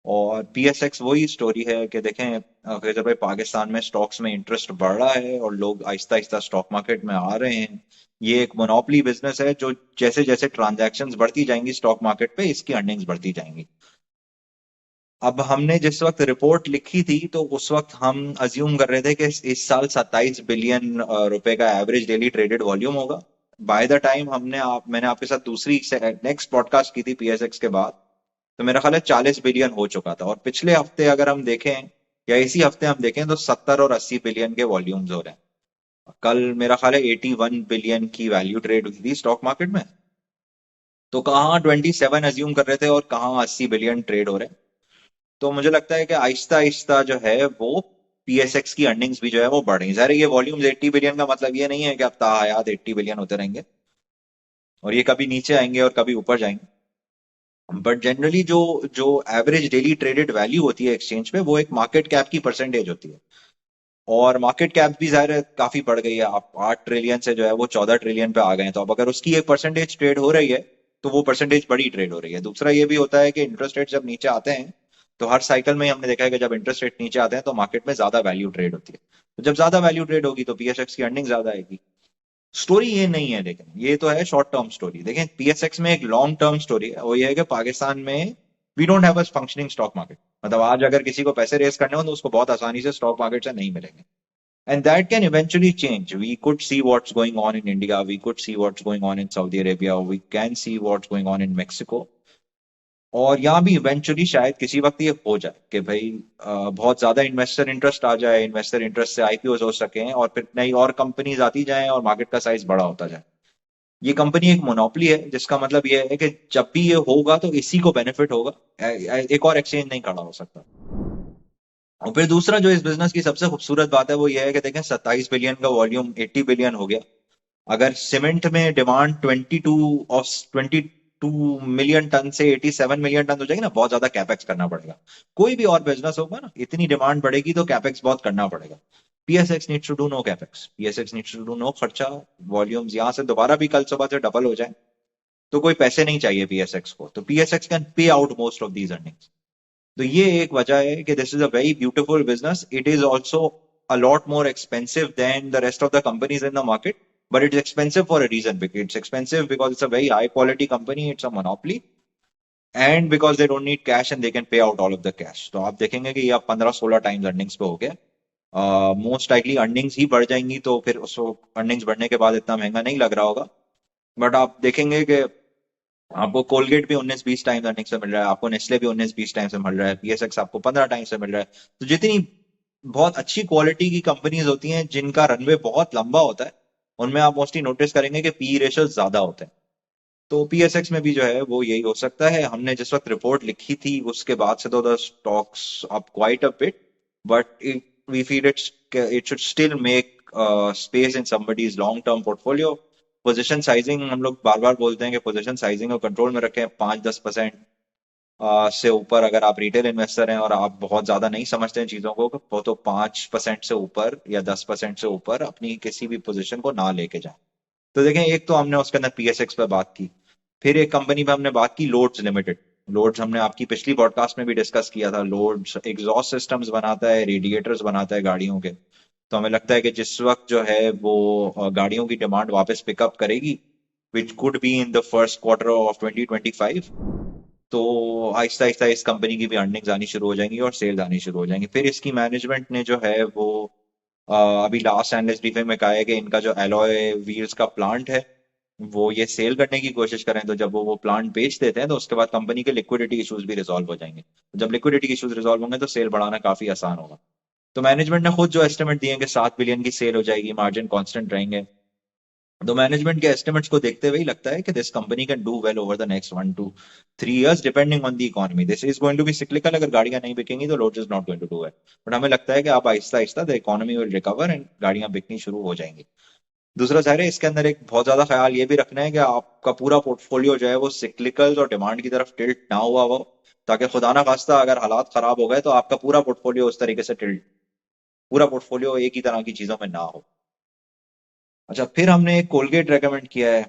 और PSX वही स्टोरी है कि देखें खैज़र भाई, पाकिस्तान में स्टॉक्स में इंटरेस्ट बढ़ रहा है और लोग आहिस्ता आहिस्ता स्टॉक मार्केट में आ रहे हैं. ये एक मोनोपोली बिजनेस है जो जैसे जैसे ट्रांजैक्शंस बढ़ती जाएंगी स्टॉक मार्केट पे, इसकी अर्निंग्स बढ़ती जाएंगी. अब हमने जिस वक्त रिपोर्ट लिखी थी तो उस वक्त हम अज्यूम कर रहे थे कि इस साल 27 बिलियन रुपए का एवरेज डेली ट्रेडेड वॉल्यूम होगा. बाय द टाइम मैंने आपके साथ दूसरी नेक्स्ट पॉडकास्ट की थी PSX के बाद, तो मेरा ख्याल है 40 बिलियन हो चुका था. और पिछले हफ्ते अगर हम देखें या इसी हफ्ते हम देखें तो 70 और 80 बिलियन के वॉल्यूम्स हो रहे हैं. कल मेरा ख्याल है 81 बिलियन की वैल्यू ट्रेड हुई थी स्टॉक मार्केट में. तो कहाँ 27 अज्यूम कर रहे थे और कहाँ 80 बिलियन ट्रेड हो रहे हैं. तो मुझे लगता है कि आहिस्ता आहिस्ता जो है वो PSX की अर्निंग्स भी जो है वो बढ़ रही. ज़ाहिर है ये वॉल्यूम्स 80 बिलियन का मतलब ये नहीं है कि अब ताहयात 80 बिलियन होते रहेंगे और ये कभी नीचे आएंगे और कभी ऊपर जाएंगे. बट जनरली जो एवरेज डेली ट्रेडेड वैल्यू होती है एक्सचेंज पे वो एक मार्केट कैप की परसेंटेज होती है. और मार्केट कैप भी ज़ाहिर है काफी बढ़ गई है. आप 8 ट्रिलियन से जो है वो 14 ट्रिलियन पे आ गए हैं. तो अब अगर उसकी एक परसेंटेज ट्रेड हो रही है तो वो परसेंटेज बड़ी ट्रेड हो रही है. दूसरा ये भी होता है कि इंटरेस्ट रेट जब नीचे आते हैं तो हर साइकिल में हमने देखा है कि जब इंटरेस्ट रेट नीचे आते हैं तो मार्केट में ज्यादा वैल्यू ट्रेड होती है. तो जब ज्यादा वैल्यू ट्रेड होगी तो PSX की अर्निंग ज्यादा आएगी. स्टोरी ये नहीं है, लेकिन ये तो है शॉर्ट टर्म स्टोरी. देखें PSX में एक लॉन्ग टर्म स्टोरी है, वो ये है कि पाकिस्तान में we don't have a functioning stock market. मतलब आज अगर किसी को पैसे रेस करने हो तो उसको बहुत आसानी से स्टॉक मार्केट से नहीं मिलेंगे। And that can eventually change. We could see what's going on in India. We could see what's going on in Saudi Arabia. We can see what's going on in Mexico. और यहाँ भी इवेंचुअली शायद किसी वक्त ये हो जाए कि भाई बहुत ज्यादा इन्वेस्टर इंटरेस्ट आ जाए, इन्वेस्टर इंटरेस्ट से आईपीओ हो सके और फिर नई और कंपनीज आती जाएं और मार्केट का साइज बड़ा होता जाए। ये कंपनी एक मोनोपोली है, जिसका मतलब ये है कि जब भी ये होगा तो इसी को बेनिफिट होगा, एक और एक्सचेंज नहीं खड़ा हो सकता। और फिर दूसरा जो इस बिजनेस की सबसे खूबसूरत बात है वो ये है कि देखें 27 बिलियन का वॉल्यूम 80 बिलियन हो गया। अगर सीमेंट में डिमांड 22 मिलियन टन से 87 मिलियन टन हो जाएगी ना, बहुत ज्यादा कैपेक्स करना पड़ेगा। कोई भी और बिजनेस होगा ना, इतनी डिमांड बढ़ेगी तो कैपेक्स बहुत करना पड़ेगा। PSX needs to do no capex, PSX needs to do no खर्चा। वॉल्यूम्स यहाँ से दोबारा भी कल सुबह से डबल हो जाए तो कोई पैसे नहीं चाहिए PSX को, तो PSX can pay out most of these earnings. तो ये एक वजह है कि this is a very beautiful business. It is also a lot more expensive than the rest of the companies in the market, but it's expensive for a reason. It's expensive because it's a very high quality company, it's a monopoly, and because they don't need cash and they can pay out all of the cash. तो आप देखेंगे कि ये आप 15-16 टाइम्स अर्निंग्स पे हो गया। मोस्ट लाइकली अर्निंग्स ही बढ़ जाएंगी तो फिर उसको अर्निंग्स बढ़ने के बाद इतना महंगा नहीं लग रहा होगा, बट आप देखेंगे कि आपको कोलगेट भी 19-20 टाइम्स अर्निंग्स से मिल रहा है, आपको नेस्ले भी 19-20 टाइम्स से मिल रहा है, PSX आपको 15 टाइम्स से मिल रहा है। तो जितनी बहुत अच्छी क्वालिटी की कंपनीज होती हैं जिनका रनवे बहुत लंबा होता है, उनमें आप मोस्टली नोटिस करेंगे कि पी रेशियो ज्यादा होते हैं। तो PSX में भी जो है वो यही हो सकता है। हमने जिस वक्त रिपोर्ट लिखी थी उसके बाद से तो the stocks up quite a bit, but we feel it should still make space in somebody's long term portfolio. Position sizing हम लोग बार बार बोलते हैं कि पोजीशन साइजिंग को कंट्रोल में रखें। 5-10% से ऊपर अगर आप रिटेल इन्वेस्टर हैं और आप बहुत ज्यादा नहीं समझते हैं चीजों को, तो 5% से ऊपर या 10% से ऊपर अपनी किसी भी पोजीशन को ना लेके जाएं। तो देखें, एक तो हमने उसके अंदर PSX पे बात की, फिर एक कंपनी पे हमने बात की लोड्स लिमिटेड। लोड्स हमने आपकी पिछली पॉडकास्ट में भी डिस्कस किया था। लोड्स एग्जॉस्ट सिस्टम्स बनाता है, रेडिएटर्स बनाता है गाड़ियों के। तो हमें लगता है कि जिस वक्त जो है वो गाड़ियों की डिमांड वापस पिकअप करेगी, which could be in the first quarter of 2025, तो आहिस्ता आहिस्ता इस कंपनी की भी अर्निंग्स आनी शुरू हो जाएंगी और सेल्स आनी शुरू हो जाएंगी। फिर इसकी मैनेजमेंट ने जो है वो अभी लास्ट एनालिस्ट ब्रीफिंग में कहा है कि इनका जो एलॉय व्हील्स का प्लांट है वो ये सेल करने की कोशिश करें, तो जब वो प्लांट बेच देते हैं तो उसके बाद कंपनी के लिक्विडिटी इश्यूज भी रिजॉल्व हो जाएंगे। जब लिक्विडिटी इश्यूज रिजॉल्व होंगे तो सेल बढ़ाना काफी आसान होगा। तो मैनेजमेंट ने खुद जो एस्टिमेट दिए कि 7 बिलियन की सेल हो जाएगी, मार्जिन कांस्टेंट रहेंगे। तो मैनेजमेंट के एस्टिमेट्स को देखते हुए ही लगता है कि this company can do well over the next 1 to 3 years depending on the economy. This is going to be cyclical. अगर गाड़ियां नहीं बिकेंगी तो loads is not going to do well, but हमें लगता है कि आप आहिस्ता आहिस्ता the economy will recover and गाड़ियां बिकनी शुरू हो जाएंगी। दूसरा जाहिर है इसके अंदर एक बहुत ज्यादा ख्याल ये भी रखना है कि आपका पूरा पोर्टफोलियो जो है वो सिक्लिकल और डिमांड की तरफ टिल्ट ना हुआ हो, ताकि खुदा ना खास्ता अगर हालात खराब हो गए तो आपका पूरा पोर्टफोलियो उस तरीके से टिल्ट, पूरा पोर्टफोलियो एक ही तरह की चीजों में ना हो। अच्छा, फिर हमने एक कोलगेट रेकमेंड किया है।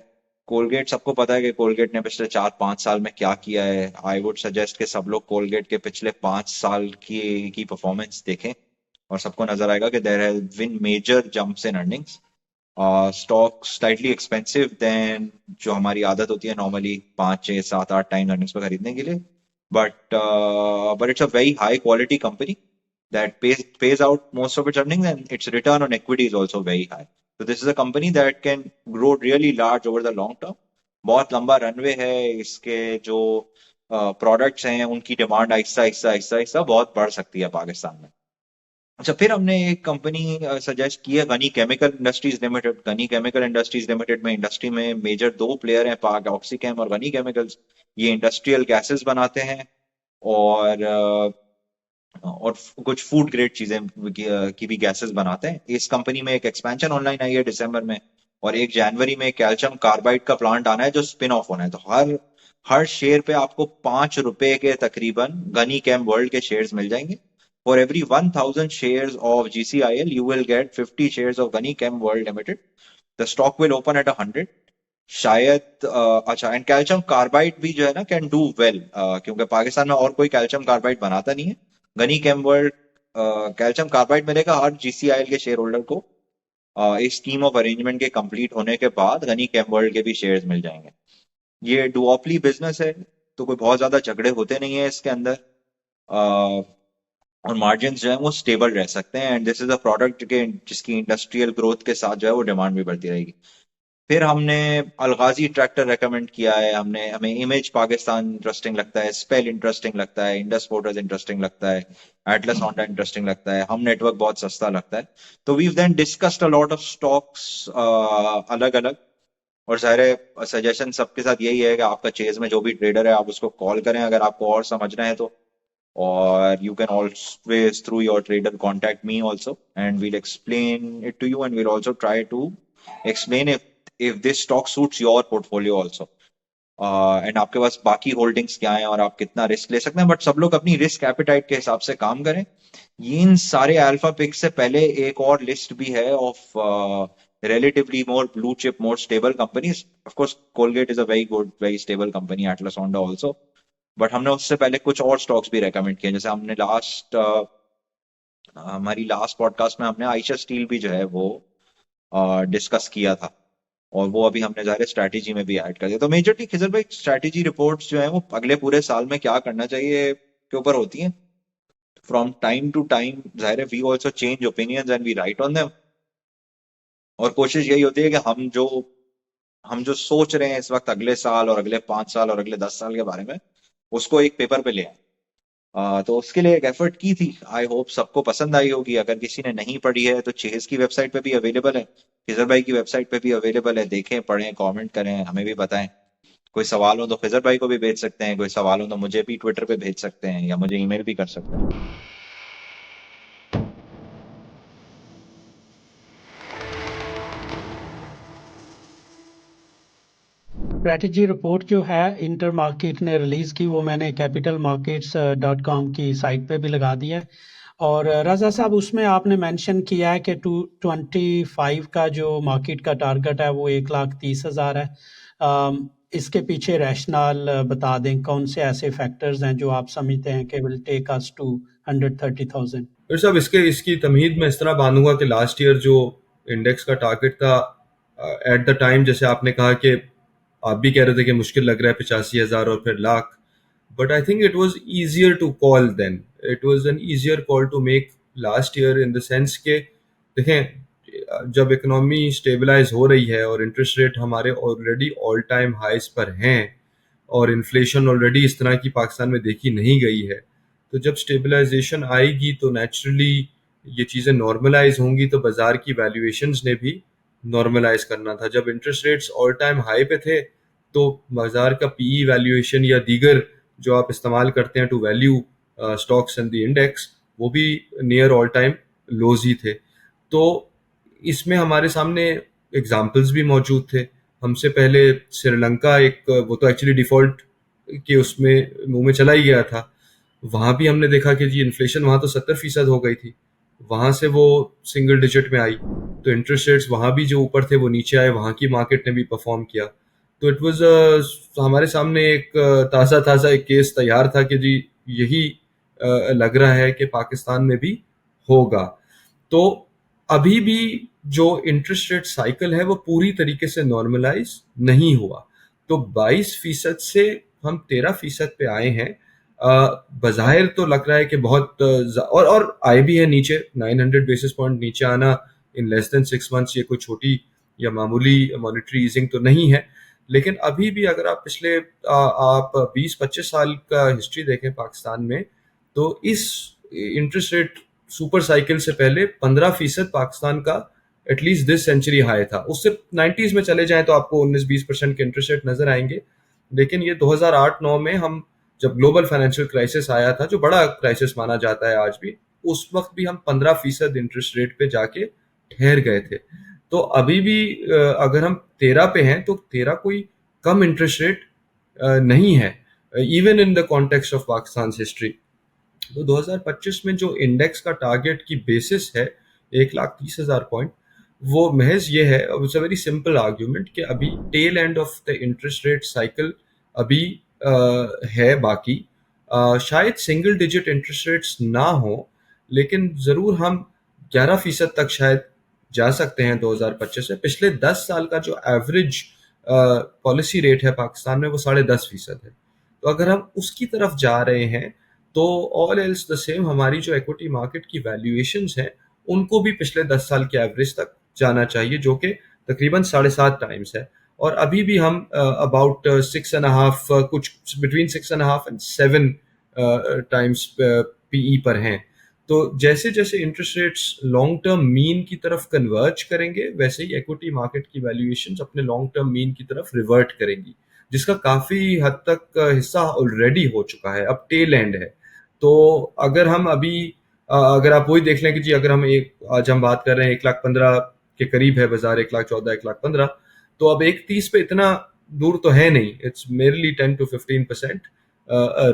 कोलगेट, सबको पता है कि कोलगेट ने पिछले 4-5 साल में क्या किया है। आई वुड सजेस्ट कि सब लोग कोलगेट के पिछले 5 साल की परफॉर्मेंस देखें और सबको नजर आएगा कि there has been major jumps in earnings. Stock slightly expensive then जो हमारी आदत होती है नॉर्मली 5-6-7-8 टाइम अर्निंग्स पर खरीदने के लिए, but it's a very high quality company that pays out most of its earnings and its return on equity is also very high. So this is a company that can grow really large over the long term. बहुत लंबा रनवे है इसके। जो प्रोडक्ट्स हैं उनकी डिमांड आहिस्ता आहिस्ता बहुत बढ़ सकती है पाकिस्तान में। अच्छा, फिर हमने एक कंपनी सजेस्ट की है, Ghani chemical industries limited. Ghani chemical industries limited में इंडस्ट्री में मेजर 2 प्लेयर हैं, पाक ऑक्सीकेम और गनी केमिकल्स। ये इंडस्ट्रियल गैसेस बनाते हैं और कुछ फूड ग्रेड चीजें की भी गैसेस बनाते हैं। इस कंपनी में एक एक्सपेंशन ऑनलाइन आई है दिसंबर में, और 1 जनवरी में कैल्शियम कार्बाइड का प्लांट आना है जो स्पिन ऑफ होना है। तो हर शेयर पे आपको 5 रुपए के तकरीबन गनी केम वर्ल्ड के शेयर्स मिल जाएंगे। For every 1000 shares of GCIL you will get 50 shares of Ghani chem world limited. The stock will open at 100 शायद। अच्छा, एंड कैल्शियम कार्बाइड भी जो है ना कैन डू वेल, क्योंकि पाकिस्तान में और कोई कैल्शियम कार्बाइड बनाता नहीं है। Ghani chem world calcium carbide मिलेगा हर GCIL के शेयर होल्डर को। इस स्कीम ऑफ अरेंजमेंट के कंप्लीट होने के बाद गनी केम वर्ल्ड के भी शेयर्स मिल जाएंगे। ये डुओपली बिजनेस है, तो कोई बहुत ज्यादा झगड़े होते नहीं है इसके अंदर, और मार्जिन जो है वो स्टेबल रह सकते हैं। And this is a product के जिसकी इंडस्ट्रियल ग्रोथ के साथ जो है वो डिमांड भी बढ़ती रहेगी। फिर हमने अलगाजी ट्रैक्टर रेकमेंड किया है, हमें इमेज पाकिस्तान इंटरेस्टिंग लगता है, स्पेल इंटरेस्टिंग लगता है, इंडस मोटर्स इंटरेस्टिंग लगता है, एटलस होंडा इंटरेस्टिंग लगता है, हम नेटवर्क बहुत सस्ता लगता है। तो we then discussed a lot of stocks अलग अलग, और सारे सजेशन सबके साथ यही है कि आपका चेज में जो भी ट्रेडर है आप उसको कॉल करें अगर आपको और समझना है तो, or you can always through your trader contact me also and we'll explain it to you, and we'll also try to explain if this stock suits your portfolio also, and आपके पास बाकी होल्डिंग्स क्या हैं और आप कितना रिस्क ले सकते हैं। बट सब लोग अपनी रिस्क एपेटाइट के हिसाब से काम करें। ये इन सारे अल्फा पिक्स से पहले एक और लिस्ट भी है of relatively more blue chip, more stable companies. Of course, Colgate is a very good, very stable company, Atlas Honda also. But हमने उससे पहले कुछ और स्टॉक्स भी रेकमेंड किए, जैसे हमने हमारी लास्ट पॉडकास्ट में हमने आयशा स्टील भी जो है वो डिस्कस किया था, और वो अभी हमने ज़ाहिर स्ट्रैटेजी में भी ऐड कर दिया। तो मेजरली खिजर भाई स्ट्रैटेजी रिपोर्ट्स जो है वो अगले पूरे साल में क्या करना चाहिए के ऊपर होती हैं। फ्रॉम टाइम टू टाइम ज़ाहिर we also change opinions and we write on them, और कोशिश यही होती है कि हम जो सोच रहे हैं इस वक्त अगले साल और अगले 5 साल और अगले 10 साल के बारे में, उसको एक पेपर पे ले आए। तो उसके लिए एक एफर्ट की थी। आई होप सबको पसंद आई होगी। अगर किसी ने नहीं पढ़ी है तो चेज की वेबसाइट पे भी अवेलेबल है, खिजर भाई की वेबसाइट पे भी अवेलेबल है, देखें, पढ़ें, कमेंट करें, हमें भी बताएं। कोई सवाल हो तो खिजर भाई को भी भेज सकते हैं, कोई सवाल हो तो मुझे भी ट्विटर पे भेज सकते हैं या मुझे ईमेल भी कर सकते हैं। स्ट्रैटेजी रिपोर्ट जो है इंटर मार्केट ने रिलीज़ की, वो मैंने capitalmarkets.com की साइट पे भी लगा दिया है। और रज़ा साहब, उसमें आपने मेंशन किया है कि 225 का जो मार्केट का टारगेट है वो 1,30,000 है। इसके पीछे रैशनल बता दें, कौन से ऐसे फैक्टर्स हैं जो आप समझते हैं कि विल टेक अस टू 130,000? फिर साहब इसकी तमहीद में इस तरह बांधूंगा कि लास्ट ईयर जो इंडेक्स का टारगेट था एट द टाइम, जैसे आपने कहा कि आप भी कह रहे थे कि मुश्किल लग रहा है 85,000 और फिर lakh, but I think it was easier to call then, it was an easier call to make last year, in the sense के देखें जब इकोनॉमी स्टेबलाइज हो रही है और इंटरेस्ट रेट हमारे ऑलरेडी ऑल टाइम हाइस पर हैं और इन्फ्लेशन ऑलरेडी इस तरह की पाकिस्तान में देखी नहीं गई है, तो जब स्टेबलाइजेशन आएगी तो नेचुरली ये चीज़ें नॉर्मलाइज होंगी, तो बाजार की वैल्यूएशंस ने भी नॉर्मलाइज करना था। जब interest rates all time high पे थे तो बाजार का पीई वैल्यूएशन या दीगर जो आप इस्तेमाल करते हैं to value stocks and the index, वो भी नियर ऑल टाइम लोज ही थे। तो इसमें हमारे सामने एग्जाम्पल्स भी मौजूद थे। हमसे पहले श्रीलंका एक, वो तो एक्चुअली डिफॉल्ट के उसमें मुंह में चला ही गया था, वहाँ भी हमने देखा कि जी इन्फ्लेशन वहाँ तो 70% हो गई थी, वहाँ से वो सिंगल डिजिट में आई, तो इंटरेस्ट रेट्स वहाँ भी जो ऊपर थे वो नीचे आए, वहाँ की मार्केट ने भी परफॉर्म किया। तो इट वाज हमारे सामने एक ताज़ा एक केस तैयार था कि जी यही लग रहा है कि पाकिस्तान में भी होगा। तो अभी भी जो इंटरेस्ट रेट साइकिल है वो पूरी तरीके से नॉर्मलाइज नहीं हुआ, तो 22% से हम 13% पे आए हैं। बज़ाहिर तो लग रहा है कि बहुत और आए भी है नीचे, 900 बेसिस पॉइंट नीचे आना इन लेस देन 6 मंथ्स ये कोई छोटी या मामूली मॉनेटरी ईजिंग तो नहीं है, लेकिन अभी भी अगर आप पिछले आप 20-25 साल का हिस्ट्री देखें पाकिस्तान में, तो इस इंटरेस्ट रेट सुपर साइकिल से पहले 15% पाकिस्तान का एटलीस्ट दिस सेंचुरी हाई था। उससे 90s में चले जाएं तो आपको 19-20% के इंटरेस्ट रेट नजर आएंगे, लेकिन ये 2008-9 में हम जब ग्लोबल फाइनेंशियल क्राइसिस आया था, जो बड़ा क्राइसिस माना जाता है आज भी, उस वक्त भी हम 15% इंटरेस्ट रेट पे जाके ठहर गए थे। तो अभी भी अगर हम 13 पे हैं तो 13 कोई कम इंटरेस्ट रेट नहीं है, even in the context of Pakistan history. तो 2025 में जो इंडेक्स का टारगेट की बेसिस है 1,30,000 पॉइंट, वो महज ये है, it's a very simple argument, कि अभी tail end of the interest rate cycle अभी है बाकी। शायद सिंगल डिजिट इंटरेस्ट रेट्स ना हो, लेकिन ज़रूर हम 11% तक शायद जा सकते हैं 2025 से। पिछले 10 साल का जो एवरेज पॉलिसी रेट है पाकिस्तान में वो 10.5% है। तो अगर हम उसकी तरफ जा रहे हैं तो ऑल एल्स द सेम हमारी जो इक्विटी मार्केट की वैल्यूएशंस हैं उनको भी पिछले 10 साल के एवरेज तक जाना चाहिए, जो कि तकरीबन 7.5 टाइम्स है। और अभी भी हम अबाउट 6.5 कुछ बिटवीन 6.5 एंड 7 टाइम्स पीई पर हैं। तो जैसे जैसे interest rates long term mean की तरफ कन्वर्ज करेंगे वैसे ही इक्विटी मार्केट की वैल्यूएशंस अपने लॉन्ग टर्म मीन की तरफ रिवर्ट करेंगी, जिसका काफी हद तक हिस्सा ऑलरेडी हो चुका है, अब टेल एंड है। तो अगर हम अभी अगर आप वही देख लें कि जी अगर हम आज हम बात कर रहे हैं 1,15,000 के करीब है बाजार, 1,14,000 1,15,000, तो अब 1,30 पे इतना दूर तो है नहीं, इट्स मेरली 10 to 15%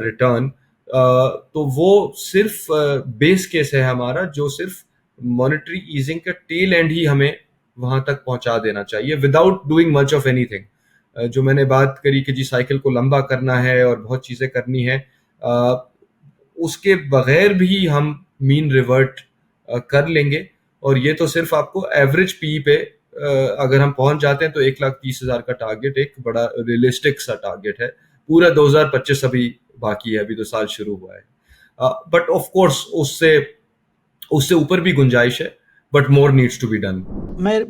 रिटर्न। तो वो सिर्फ बेस केस है हमारा, जो सिर्फ मॉनेटरी ईजिंग का टेल एंड ही हमें वहां तक पहुंचा देना चाहिए without doing much of anything. जो मैंने बात करी कि जी साइकिल को लंबा करना है और बहुत चीजें करनी है, उसके बगैर भी हम मीन रिवर्ट कर लेंगे। और ये तो सिर्फ आपको एवरेज पी पे अगर हम पहुंच जाते हैं तो 1,30,000 का टारगेट एक बड़ा रियलिस्टिक सा टारगेट है। पूरा 2025 अभी बाकी है, अभी तो साल शुरू हुआ है। बट ऑफ कोर्स उससे ऊपर भी गुंजाइश है, but more needs to be done.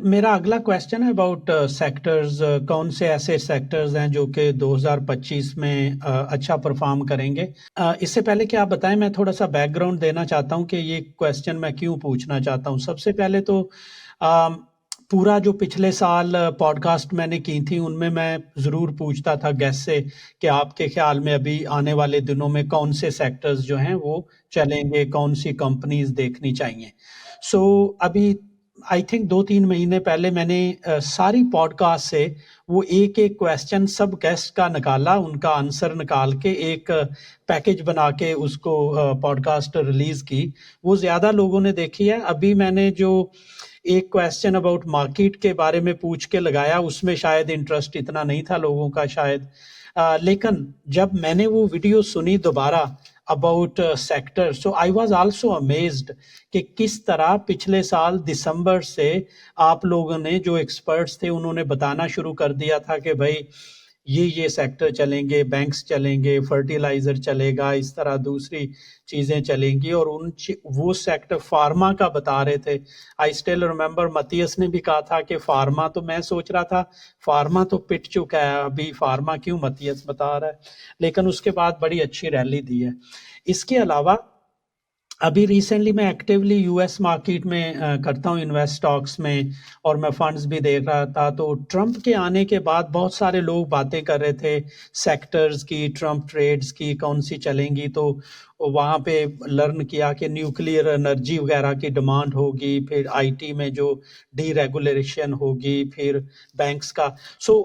मेरा अगला क्वेश्चन है अबाउट सेक्टर्स। कौन से ऐसे सेक्टर्स हैं जो कि 2025 में अच्छा परफॉर्म करेंगे? इससे पहले कि आप बताएं, मैं थोड़ा सा बैकग्राउंड देना चाहता हूं कि ये क्वेश्चन मैं क्यों पूछना चाहता हूं। सबसे पहले तो पूरा जो पिछले साल पॉडकास्ट मैंने की थी उनमें मैं ज़रूर पूछता था गेस्ट से कि आपके ख्याल में अभी आने वाले दिनों में कौन से सेक्टर्स जो हैं वो चलेंगे, कौन सी कंपनीज देखनी चाहिए। सो अभी आई थिंक 2-3 महीने पहले मैंने सारी पॉडकास्ट से वो एक एक क्वेश्चन सब गेस्ट का निकाला, उनका आंसर निकाल के एक पैकेज बना के उसको पॉडकास्ट रिलीज की। वो ज़्यादा लोगों ने देखी है। अभी मैंने जो एक क्वेश्चन अबाउट मार्केट के बारे में पूछ के लगाया, उसमें शायद इंटरेस्ट इतना नहीं था लोगों का शायद। लेकिन जब मैंने वो वीडियो सुनी दोबारा about sector, so I was also amazed कि किस तरह पिछले साल दिसंबर से आप लोगों ने, जो एक्सपर्ट्स थे, उन्होंने बताना शुरू कर दिया था कि भाई ये सेक्टर चलेंगे, बैंक्स चलेंगे, फर्टिलाइजर चलेगा, इस तरह दूसरी चीज़ें चलेंगी। और वो सेक्टर फार्मा का बता रहे थे। आई स्टिल रिमेंबर मतियस ने भी कहा था कि फार्मा, तो मैं सोच रहा था फार्मा तो पिट चुका है, अभी फार्मा क्यों मतियस बता रहा है। लेकिन उसके बाद बड़ी अच्छी रैली दी है। इसके अलावा अभी रिसेंटली मैं एक्टिवली यूएस मार्केट में करता हूँ, इन्वेस्ट स्टॉक्स में, और मैं फंड्स भी देख रहा था। तो ट्रंप के आने के बाद बहुत सारे लोग बातें कर रहे थे सेक्टर्स की, ट्रंप ट्रेड्स की कौन सी चलेंगी। तो वहाँ पे लर्न किया कि न्यूक्लियर एनर्जी वगैरह की डिमांड होगी, फिर आईटी में जो डीरेगुलेशन होगी, फिर बैंक्स का। सो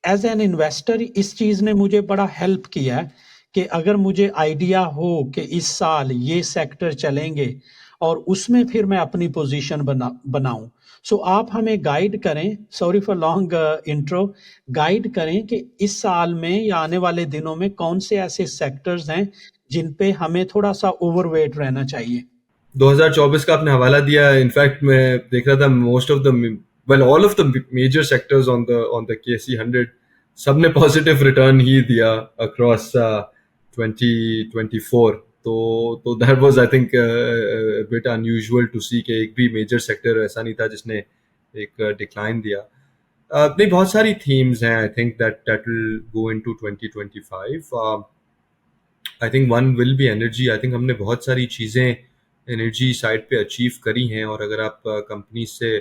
एज एन इन्वेस्टर इस चीज़ ने मुझे बड़ा हेल्प किया है कि अगर मुझे आइडिया हो कि इस साल ये सेक्टर चलेंगे और उसमें फिर मैं अपनी पोजीशन बनाऊं। सो आप हमें गाइड करें, sorry for long intro, guide करें कि इस साल में या आने वाले दिनों में कौन से ऐसे सेक्टर्स हैं जिन पे हमें थोड़ा सा ओवरवेट रहना चाहिए। 2024 का आपने हवाला दिया। इनफैक्ट मैं देख रहा था most of the all of the major sectors on the KSE 100 सबने पॉजिटिव रिटर्न ही दिया अक्रॉस 2024। तो that was I think bit unusual to see कि एक भी मेजर सेक्टर ऐसा नहीं था जिसने एक डिक्लाइन दिया। नहीं, बहुत सारी थीम्स हैं I think that will go into 2025। I think one will be energy. I think हमने बहुत सारी चीज़ें एनर्जी साइड पे अचीव करी हैं, और अगर आप कंपनी से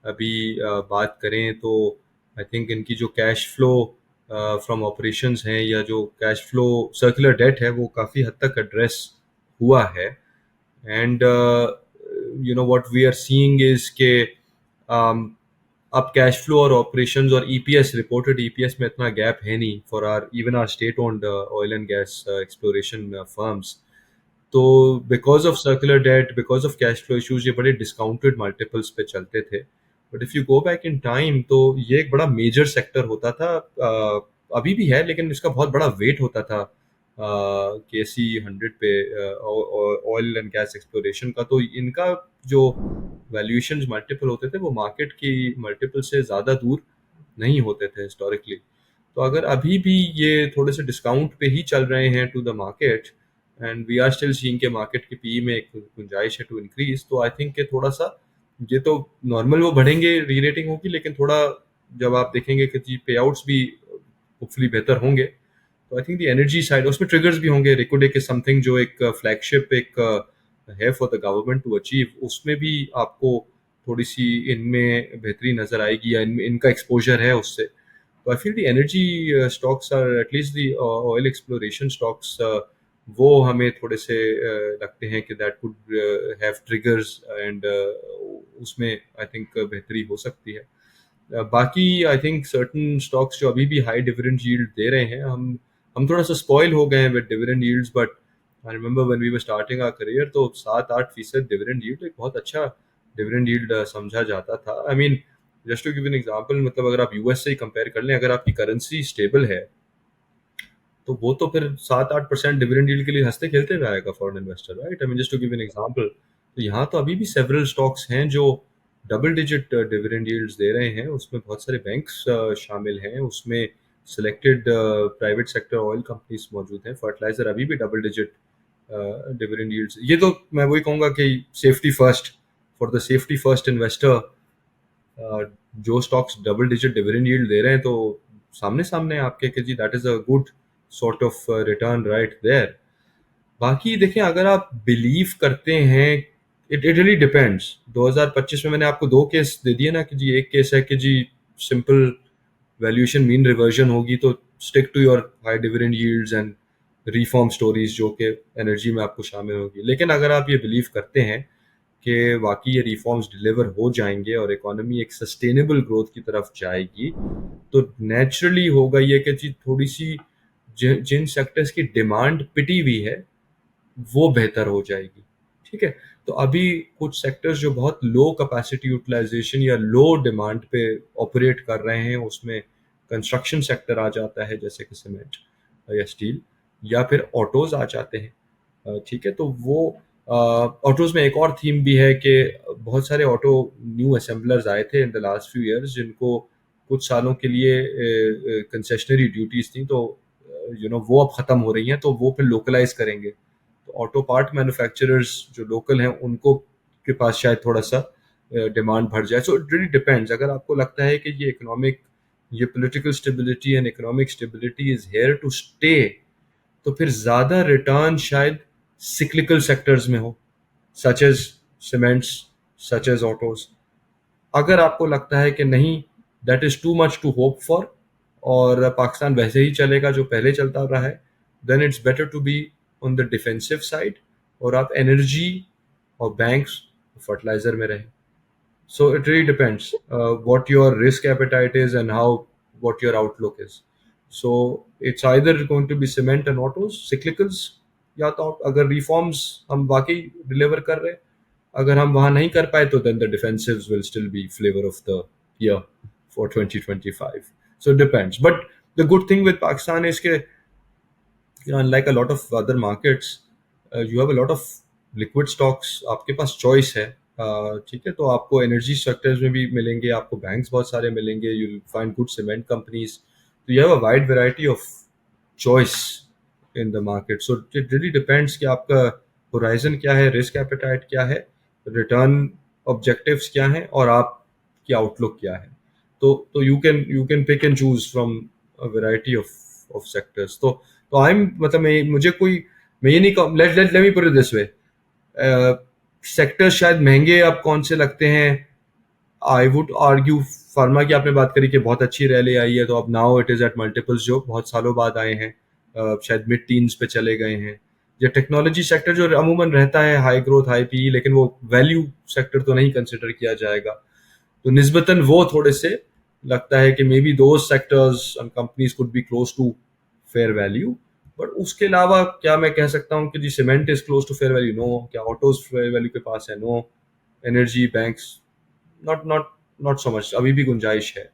अभी बात करें तो आई थिंक इनकी जो कैश फ्लो फ्रॉम ऑपरेशंस हैं या जो कैश फ्लो सर्कुलर डेट है वो काफ़ी हद तक एड्रेस हुआ है। And you know what we are seeing is के अब कैश फ्लो और ऑपरेशंस और ईपीएस, रिपोर्टेड ईपीएस में इतना गैप है नहीं for our even our state owned oil and gas exploration firms. तो because of circular debt, because of cash flow issues, ये बड़े डिस्काउंटेड मल्टीपल्स पे चलते थे। But if you go back in time तो ये एक बड़ा मेजर सेक्टर होता था, अभी भी है, लेकिन इसका बहुत बड़ा वेट होता था KSE 100 पे ऑयल एंड गैस एक्सप्लोरेशन का। तो इनका जो वैल्यूएशंस मल्टीपल होते थे वो मार्केट की मल्टीपल से ज़्यादा दूर नहीं होते थे हिस्टोरिकली। तो अगर अभी भी ये थोड़े से डिस्काउंट पे ही चल रहे हैं to the market and we are still seeing के मार्केट के पीई में एक गुंजाइश है टू इंक्रीज, तो आई थिंक के थोड़ा सा ये तो नॉर्मल वो बढ़ेंगे, री रेटिंग होगी, लेकिन थोड़ा जब आप देखेंगे कि जी पे आउट्स भी होपफुली बेहतर होंगे, तो I think the energy side उसमें ट्रिगर्स भी होंगे। रिकोडेक इज समथिंग जो एक फ्लैगशिप एक है for the government to achieve, उसमें भी आपको थोड़ी सी इनमें बेहतरी नजर आएगी या इनका एक्सपोजर है उससे। तो I feel the energy stocks are at least the oil exploration stocks, वो हमें थोड़े से लगते हैं कि that could have triggers and उसमें आई थिंक बेहतरी हो सकती है। बाकी आई थिंक सर्टन स्टॉक्स जो अभी भी हाई डिविडेंड यील्ड दे रहे हैं, हम थोड़ा सा स्पॉइल हो गए हैं with dividend yields, but I remember when we were starting our career तो 7-8% डिविडेंड यील्ड एक बहुत अच्छा डिविडेंड यील्ड समझा जाता था। I mean just to give an example, मतलब अगर आप यूएस से ही कंपेयर कर लें, अगर आपकी करेंसी स्टेबल है तो वो तो फिर 7-8% डिविडेंड यील्ड के लिए हंसते खेलते हुए आएगा foreign investor, right? I mean just to give an example, तो यहाँ तो अभी भी सेवरल स्टॉक्स हैं जो डबल डिजिट डिविडेंड यील्ड्स दे रहे हैं। उसमें बहुत सारे बैंक्स शामिल हैं, उसमें selected private sector oil companies मौजूद हैं, फर्टिलाइजर अभी भी डबल डिजिट डिविडेंड यील्ड्स। ये तो मैं वही कहूँगा कि safety first, for the safety first investor जो stocks double digit dividend yield दे रहे हैं, तो सामने सामने आपके कि जी that is a good sort of return right there. बाकी देखें, अगर आप बिलीव करते हैं, इट रियली डिपेंड्स। 2025 में मैंने आपको 2 केस दे दिए ना कि जी एक केस है कि जी सिंपल वैल्यूएशन मीन रिवर्जन होगी, तो stick to your high dividend yields and reform stories जो कि एनर्जी में आपको शामिल होगी। लेकिन अगर आप ये बिलीव करते हैं कि वाकई ये रिफॉर्म्स डिलीवर हो जाएंगे और इकोनॉमी एक सस्टेनेबल ग्रोथ की तरफ जाएगी, तो नेचुरली होगा ये कि जी थोड़ी सी जिन सेक्टर्स की डिमांड पिटी हुई है वो बेहतर हो जाएगी। ठीक है, तो अभी कुछ सेक्टर्स जो बहुत लो कैपेसिटी यूटिलाइजेशन या लो डिमांड पे ऑपरेट कर रहे हैं, उसमें कंस्ट्रक्शन सेक्टर आ जाता है जैसे कि सीमेंट या स्टील, या फिर ऑटोज आ जाते हैं। ठीक है, तो वो ऑटोज में एक और थीम भी है कि बहुत सारे ऑटो न्यू असेंबलर्स आए थे in the last few years, जिनको कुछ सालों के लिए कंसेशनरी ड्यूटीज थी, तो वो अब ख़त्म हो रही हैं, तो वो फिर लोकलाइज करेंगे। तो ऑटो पार्ट मैन्युफैक्चरर्स जो लोकल हैं उनको के पास शायद थोड़ा सा डिमांड बढ़ जाए। So it really depends. अगर आपको लगता है कि ये political stability and economic stability is here to stay, तो फिर ज़्यादा रिटर्न शायद सिक्लिकल सेक्टर्स में हो, such as cements, such as autos. अगर आपको लगता है कि नहीं, that is too much to hope for और पाकिस्तान वैसे ही चलेगा जो पहले चलता रहा है, then it's better to be on the defensive side और आप एनर्जी और बैंक्स फर्टिलाइजर में रहें। So it really depends what your risk appetite is and how what your outlook is. So it's either going to be cement and autos cyclicals, या तो अगर रिफॉर्म्स हम वाकई डिलीवर कर रहे हैं, अगर हम वहां नहीं कर पाए तो then the defensives will still be flavour of the year for 2025. So it depends. But the good thing with Pakistan is that, unlike a lot of other markets, you have a lot of liquid stocks. आपके पास choice है, ठीक है, तो आपको एनर्जी सेक्टर्स में भी मिलेंगे, आपको बैंक्स बहुत सारे मिलेंगे, you will find good cement companies. So you have a wide variety of choice in the market. So it really depends कि आपका horizon क्या है, risk appetite क्या है, return objectives क्या हैं और आपकी outlook क्या है। तो you can pick and choose from a variety of sectors. तो I'm मतलब मैं ये नहीं कहूँ, let me put it this way, sectors शायद महंगे अब कौन से लगते हैं। आई वुड आर्ग्यू फार्मा की आपने बात करी कि बहुत अच्छी रैली आई है, तो अब now it is at multiples जो बहुत सालों बाद आए हैं, शायद मिड टीन्स पे चले गए हैं। या टेक्नोलॉजी सेक्टर जो अमूमन रहता है हाई ग्रोथ हाई पी, लेकिन वो वैल्यू सेक्टर तो नहीं कंसिडर किया जाएगा, तो निस्बतन वो थोड़े से लगता है कि मे बी दो sectors and companies could be close to fair value. But उसके अलावा क्या मैं कह सकता हूँ कि जी cement is close to fair value? No. क्या ऑटोज फेयर वैल्यू के पास है? No. Energy, banks, not so much. अभी भी गुंजाइश है।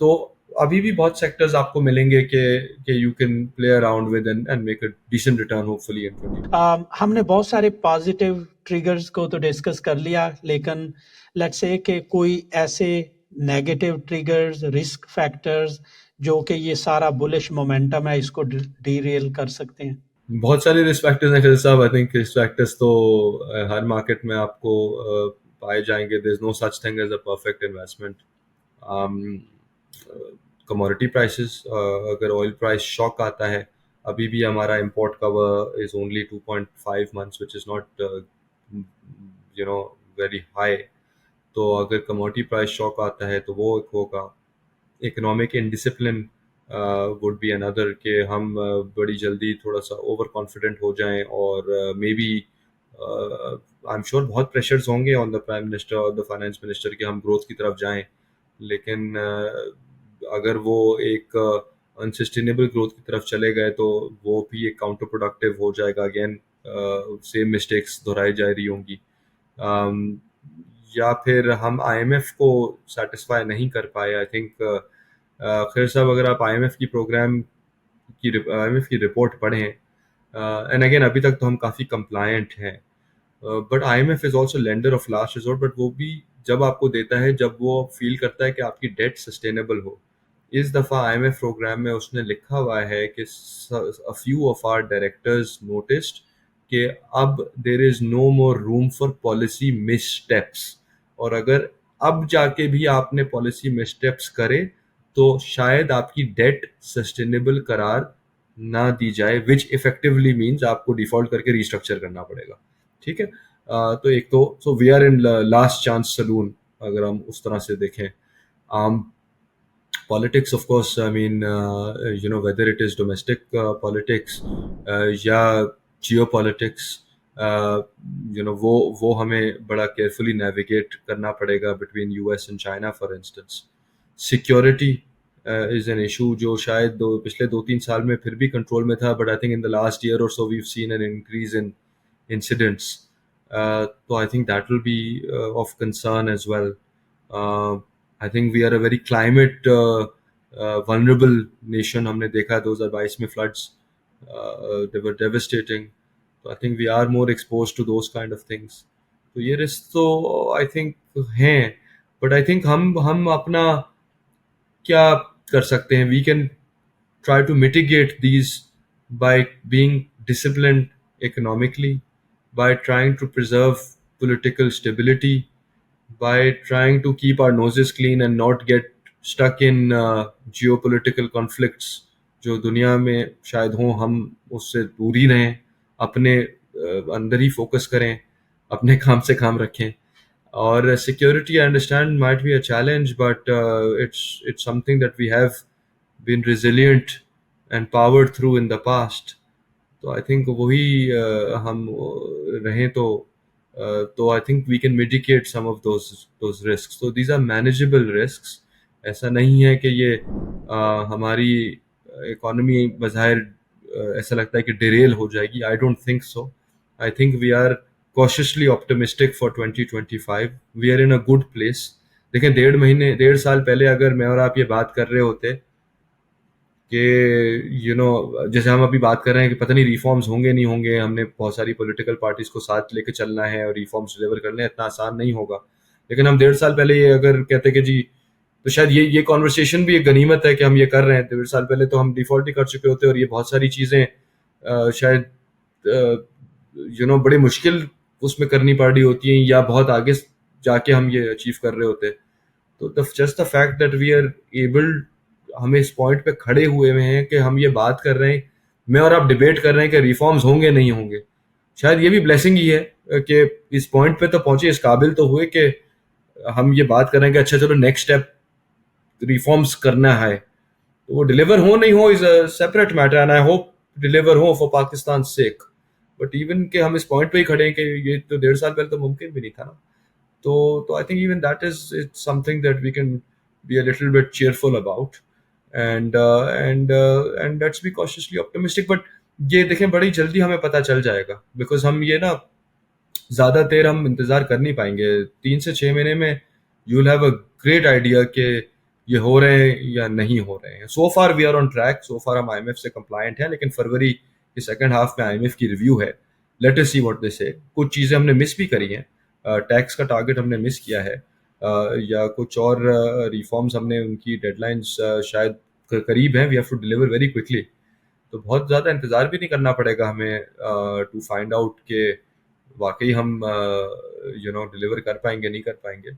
तो अभी भी बहुत सेक्टर्स आपको मिलेंगे कि you can play around with and make a decent return hopefully in 2020। हमने बहुत सारे पॉजिटिव ट्रिगर्स को तो डिस्कस कर लिया, लेकिन लेट्स से कि कोई ऐसे नेगेटिव ट्रिगर्स, रिस्क फैक्टर्स जो कि ये सारा बुलिश मोमेंटम है इसको डीरेल कर सकते हैं? बहुत सारे रिस्क फैक्टर्स हैं खिल साहब। आई थिंक रिस्क फैक्टर्स तो हर मार्केट में आपको पाए जाएंगे। There is no such thing as a perfect investment. Commodity prices, अगर ऑयल प्राइस शॉक आता है, अभी भी हमारा import cover is only 2.5 months which is not very high. तो अगर कमोडिटी प्राइस शॉक आता है तो वो एक होगा। Economic indiscipline would be another, कि हम बड़ी जल्दी थोड़ा सा ओवर कॉन्फिडेंट हो जाएं और may be I am sure बहुत प्रेशर्स होंगे ऑन द प्राइम मिनिस्टर और द फाइनेंस मिनिस्टर कि हम ग्रोथ की तरफ जाएं, लेकिन अगर वो एक अनसस्टेनेबल ग्रोथ की तरफ चले गए तो वो भी एक काउंटर प्रोडक्टिव हो जाएगा। अगेन सेम मिस्टेक्स दोहराई जा रही होंगी। या फिर हम आईएमएफ को सेटिस्फाई नहीं कर पाए। आई थिंक खैर साहब, अगर आप आईएमएफ की रिपोर्ट पढ़ें, एंड अगेन अभी तक तो हम काफ़ी कंप्लायंट हैं, but IMF is also lender of last resort. But वो भी जब आपको देता है जब वो फील करता है कि आपकी डेट सस्टेनेबल हो। इस दफ़ा आईएमएफ प्रोग्राम में उसने लिखा हुआ है कि a few of our directors noticed कि अब there is no more room for policy missteps, और अगर अब जाके भी आपने पॉलिसी मिसस्टेप्स करे तो शायद आपकी डेट सस्टेनेबल करार ना दी जाए, विच इफेक्टिवली मीन्स आपको डिफॉल्ट करके रीस्ट्रक्चर करना पड़ेगा। ठीक है, तो एक तो so we are in last chance saloon अगर हम उस तरह से देखें। Politics, of course, I mean, whether it is domestic politics या geopolitics, वो हमें बड़ा carefully navigate करना पड़ेगा between US and China, for instance. Security is an issue जो शायद पिछले 2-3 साल में फिर भी कंट्रोल में था, but I think in the last year or so we've seen an increase in incidents. So I think that will be of concern as well. I think we are a very climate vulnerable nation. हमने देखा 2022 में floods, they were devastating. So I think we are more exposed to those kind of things. तो ये रिस्क तो I think हैं, but I think हम अपना क्या कर सकते हैं? We can try to mitigate these by being disciplined economically, by trying to preserve political stability, by trying to keep our noses clean and not get stuck in geopolitical conflicts जो दुनिया में शायद हों, हम उससे दूर ही रहें, अपने अंदर ही फोकस करें, अपने काम से काम रखें। और security, I understand, might be a challenge, but it's something that we have been resilient and powered through in the past. तो I think वही हम रहें तो I think we can mitigate some of those risks. So these are manageable risks. ऐसा नहीं है कि ये हमारी इकोनॉमी बज़ाहिर ऐसा लगता है कि डिरेल हो जाएगी। I don't think so. I think we are cautiously optimistic for 2025. We are in a good place. देखें, 1.5 साल पहले अगर मैं और आप ये बात कर रहे होते कि जैसे हम अभी बात कर रहे हैं कि पता नहीं रिफॉर्म्स होंगे नहीं होंगे, हमने बहुत सारी पॉलिटिकल पार्टीज को साथ लेके चलना है और रिफॉर्म्स डिलीवर करने, इतना आसान नहीं होगा। लेकिन हम 1.5 साल पहले ये अगर कहते कि जी, तो शायद ये कॉन्वर्सेशन भी एक गनीमत है कि हम ये कर रहे हैं। 1.5 साल पहले तो हम डिफॉल्ट ही कर चुके होते और ये बहुत सारी चीज़ें शायद बड़ी मुश्किल उसमें करनी पड़ रही होती हैं, या बहुत आगे जाके हम ये अचीव कर रहे होते। तो just the fact that we are able, हम इस पॉइंट पे खड़े हुए हैं कि हम ये बात कर रहे हैं, मैं और आप डिबेट कर रहे हैं कि रिफॉर्म्स होंगे नहीं होंगे, शायद ये भी ब्लेसिंग ही है कि इस पॉइंट पे तो पहुंचे, इस काबिल तो हुए कि हम ये बात कर रहे हैं कि अच्छा चलो नेक्स्ट स्टेप रिफॉर्म्स करना है। तो वो डिलीवर हो नहीं हो is a separate matter, and I hope deliver हो for Pakistan sake. But even के हम इस पॉइंट पे ही खड़े हैं कि ये तो 1.5 साल पहले तो मुमकिन भी नहीं था ना। तो I think even that is it's something that we can be a little bit cheerful about, and let's be cautiously optimistic. But ये देखें, बड़ी जल्दी हमें पता चल जाएगा, बिकॉज हम ये ना ज़्यादा देर हम इंतज़ार कर नहीं पाएंगे। 3 से 6 महीने में you will have a great idea कि ये हो रहे हैं या नहीं हो रहे हैं। So far we are on track, so far हम IMF से कंप्लायंट हैं, लेकिन फरवरी के सेकंड हाफ में IMF की रिव्यू है। Let us see what they say. कुछ चीज़ें हमने मिस भी करी हैं, टैक्स का टारगेट हमने मिस किया है, या कुछ और रिफॉर्म्स हमने उनकी डेडलाइंस शायद करीब हैं, we have to deliver very quickly. तो बहुत ज़्यादा इंतज़ार भी नहीं करना पड़ेगा हमें टू फाइंड आउट कि वाकई हम डिलीवर कर पाएंगे नहीं कर पाएंगे,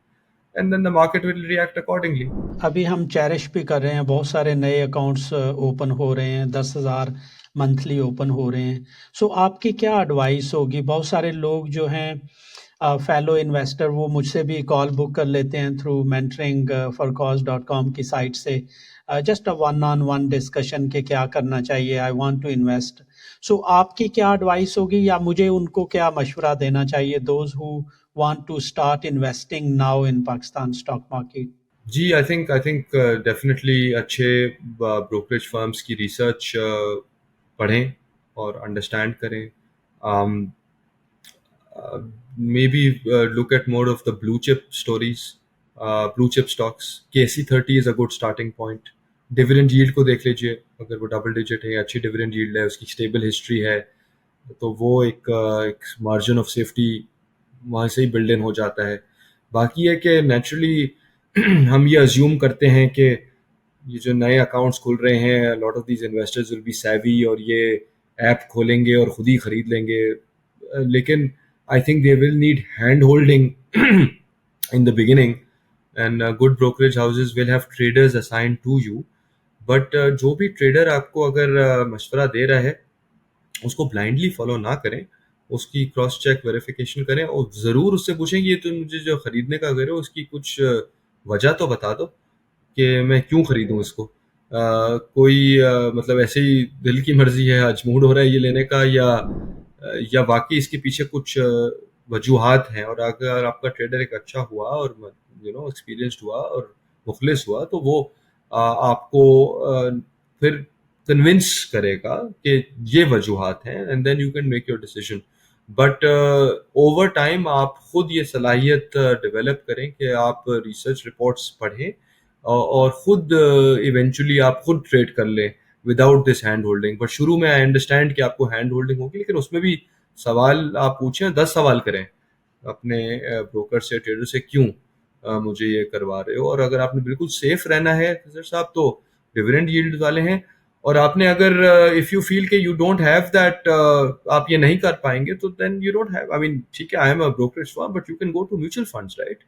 and then the market will react accordingly. अभी हम चेरिश भी कर रहे हैं, बहुत सारे नए अकाउंट्स ओपन हो रहे हैं, 10,000 मंथली ओपन हो रहे हैं। सो आपकी क्या एडवाइस होगी? बहुत सारे लोग जो हैं फेलो इन्वेस्टर, वो मुझसे भी कॉल बुक कर लेते हैं थ्रू mentoringforcause.com की साइट से, just a one on one discussion के क्या करना चाहिए, आई वांट टू इन्वेस्ट। सो आपकी क्या एडवाइस होगी, या मुझे उनको क्या मशवरा देना चाहिए, those who want to start investing now in Pakistan stock market? जी, आई थिंक डेफिनेटली अच्छे ब्रोकरेज फर्म्स की रिसर्च पढ़ें और अंडरस्टैंड करें। maybe look at more of the blue chip stories, blue chip stocks. KC30 is a good starting point. Dividend yield को देख लीजिए, अगर वो डबल डिजिट है, अच्छी डिविडेंड यील्ड है, उसकी स्टेबल हिस्ट्री है, तो वो एक मार्जिन ऑफ सेफ्टी वहाँ से ही बिल्ड इन हो जाता है। बाकी है कि नेचुरली हम ये अज्यूम करते हैं कि ये जो नए अकाउंट्स खुल रहे हैं, lot of these investors will be savvy और ये ऐप खोलेंगे और खुद ही खरीद लेंगे, लेकिन I think they will need hand holding in the beginning, and good brokerage houses will have traders assigned to you. But जो भी ट्रेडर आपको अगर मशवरा दे रहा है उसको ब्लाइंडली फॉलो ना करें, उसकी क्रॉस चेक वेरिफिकेशन करें और ज़रूर उससे पूछें कि ये तुम मुझे जो ख़रीदने का कर रहे हो उसकी कुछ वजह तो बता दो कि मैं क्यों ख़रीदूँ इसको। कोई मतलब ऐसे ही दिल की मर्ज़ी है, आज मूड हो रहा है ये लेने का, या वाकई इसके पीछे कुछ वजूहात हैं, और अगर आपका ट्रेडर एक अच्छा हुआ और एक्सपीरियंस्ड हुआ और मुखलिस हुआ तो वो आपको फिर कन्विंस करेगा कि ये वजूहात हैं, and then you can make your decision. But over time आप खुद ये सलाहियत डेवलप करें कि आप रिसर्च रिपोर्ट्स पढ़ें और खुद इवेंचुअली आप खुद ट्रेड कर लें without this hand holding. But शुरू में आई अंडरस्टैंड कि आपको हैंड होल्डिंग होगी, लेकिन उसमें भी सवाल आप पूछें, 10 सवाल करें अपने ब्रोकर से, ट्रेडर से, क्यों मुझे ये करवा रहे हो। और अगर आपने बिल्कुल सेफ रहना है साहब तो डिविडेंड यील्ड वाले हैं, और आपने अगर इफ यू फील कि यू डोंट हैव दैट, आप ये नहीं कर पाएंगे, तो then you don't have, I mean ठीक है, I am a brokerage firm but you can go to mutual funds, right.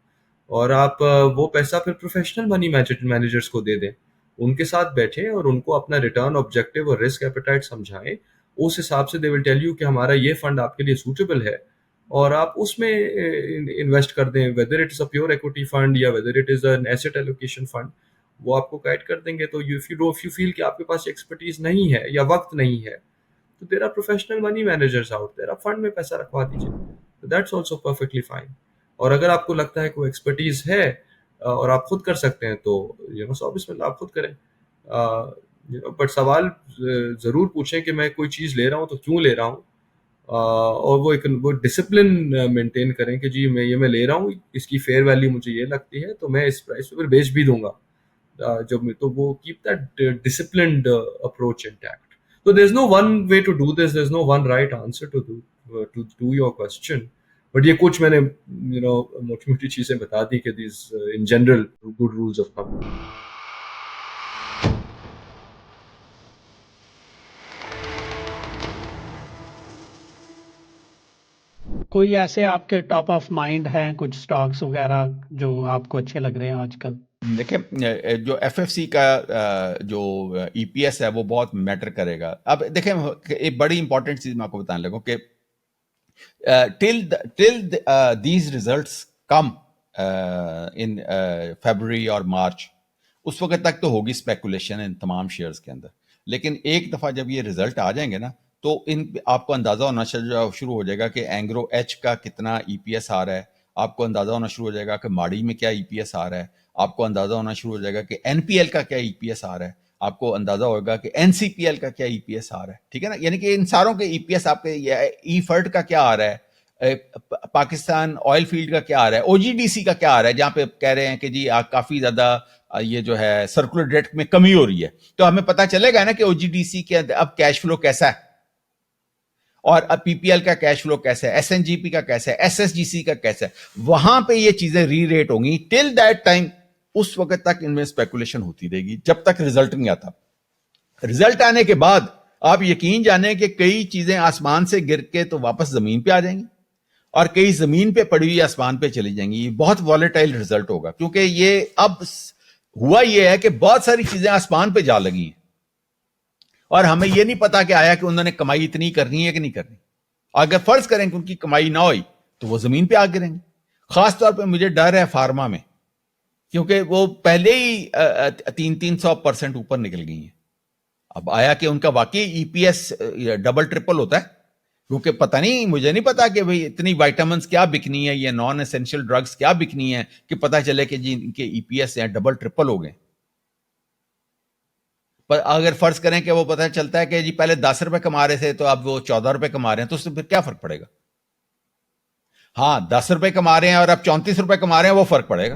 और आप वो पैसा फिर प्रोफेशनल मनी मैनेजर्स को दे दें, उनके साथ बैठें और उनको अपना रिटर्न ऑब्जेक्टिव और रिस्क एपेटाइट समझाएं। उस हिसाब से दे विल टेल यू कि हमारा ये फंड आपके लिए सूटेबल है, और आप उसमें इन्वेस्ट कर दें, whether it is a pure equity fund या whether it is an asset allocation fund, वो आपको गाइड कर देंगे। तो इफ यू फील कि आपके पास एक्सपर्टीज नहीं है या वक्त नहीं है, तो there are professional money managers out there, आप फंड में पैसा रखवा दीजिए, तो दैट्स आल्सो परफेक्टली फाइन। और अगर आपको लगता है कोई एक्सपर्टीज है और आप खुद कर सकते हैं, तो सो बिस्मिल्लाह आप खुद करें। बट सवाल ज़रूर पूछें कि मैं कोई चीज़ ले रहा हूँ तो क्यों ले रहा हूँ, और वो डिसिप्लिन मेंटेन करें कि जी मैं ले रहा हूँ, इसकी फेयर वैल्यू मुझे ये लगती है, तो मैं इस प्राइस पे फिर बेच भी दूंगा। तो वो keep that disciplined approach intact. तो there is no one way to do this, there is no one right answer to do your question, but ये कुछ मैंने मोटी मोटी चीजें बता दी कि this in general good rules of thumb. कोई ऐसे आपके टॉप ऑफ माइंड हैं कुछ स्टॉक्स वगैरह जो आपको अच्छे लग रहे हैं आजकल? देखिए, जो एफएफसी का जो ईपीएस है वो बहुत मैटर करेगा। अब देखें, एक बड़ी इंपॉर्टेंट चीज मैं आपको बताने लगूं कि till these results come in फरवरी और मार्च, उस वक्त तक तो होगी स्पेकुलेशन इन तमाम शेयर्स के अंदर, लेकिन एक दफा जब ये रिजल्ट आ जाएंगे ना, तो इन आपको अंदाजा होना शुरू हो जाएगा कि एंग्रो एच का कितना ईपीएस आ रहा है, आपको अंदाजा होना शुरू हो जाएगा कि माड़ी में क्या ईपीएस आ रहा है, आपको अंदाजा होना शुरू हो जाएगा कि एनपीएल का क्या ईपीएस आ रहा है, आपको अंदाजा होगा कि एनसीपीएल का क्या ईपीएस आ रहा है, ठीक है ना। यानी कि इन सारों के ईपीएस आपके, ईफर्ट का क्या आ रहा है, पाकिस्तान ऑयल फील्ड का क्या आ रहा है, ओजीडीसी का क्या आ रहा है, जहां पे कह रहे हैं कि जी काफी ज्यादा ये जो है सर्कुलर डेट में कमी हो रही है, तो हमें पता चलेगा ना कि ओजीडीसी के अब कैश फ्लो कैसा है, और अब पीपीएल का कैश फ्लो कैसा है, एसएनजीपी का कैसा है, एसएसजीसी का कैसा है, वहां पे ये चीजें री रेट होंगी। टिल दैट टाइम उस वक्त तक इनमें स्पेकुलेशन होती रहेगी जब तक रिजल्ट नहीं आता। रिजल्ट आने के बाद आप यकीन जाने कि कई चीजें आसमान से गिर के तो वापस जमीन पे आ जाएंगी और कई जमीन पे पड़ी हुई आसमान पे चली जाएंगी। ये बहुत वॉलेटाइल रिजल्ट होगा, क्योंकि ये अब हुआ ये है कि बहुत सारी चीजें आसमान पे जा लगी हैं और हमें ये नहीं पता कि आया कि उन्होंने कमाई इतनी करनी है कि नहीं करनी। अगर फर्ज करें कि उनकी कमाई ना हुई तो वो जमीन पे आ गिरेंगे। खास तौर पे मुझे डर है फार्मा में, क्योंकि वो पहले ही 300% ऊपर निकल गई है। अब आया कि उनका वाकई ईपीएस डबल ट्रिपल होता है, क्योंकि पता नहीं, मुझे नहीं पता कि भाई इतनी विटामिन क्या बिकनी है या नॉन एसेंशियल ड्रग्स क्या बिकनी है कि पता चले कि जी इनके ईपीएस या डबल ट्रिपल हो गए। पर अगर फर्ज करें कि वो पता चलता है कि जी पहले 10 रुपए कमा रहे थे तो अब वो 14 रुपए कमा रहे हैं, तो उससे फिर क्या फर्क पड़ेगा? हाँ, 10 रुपए कमा रहे हैं और अब 34 रुपए कमा रहे हैं, वो फर्क पड़ेगा।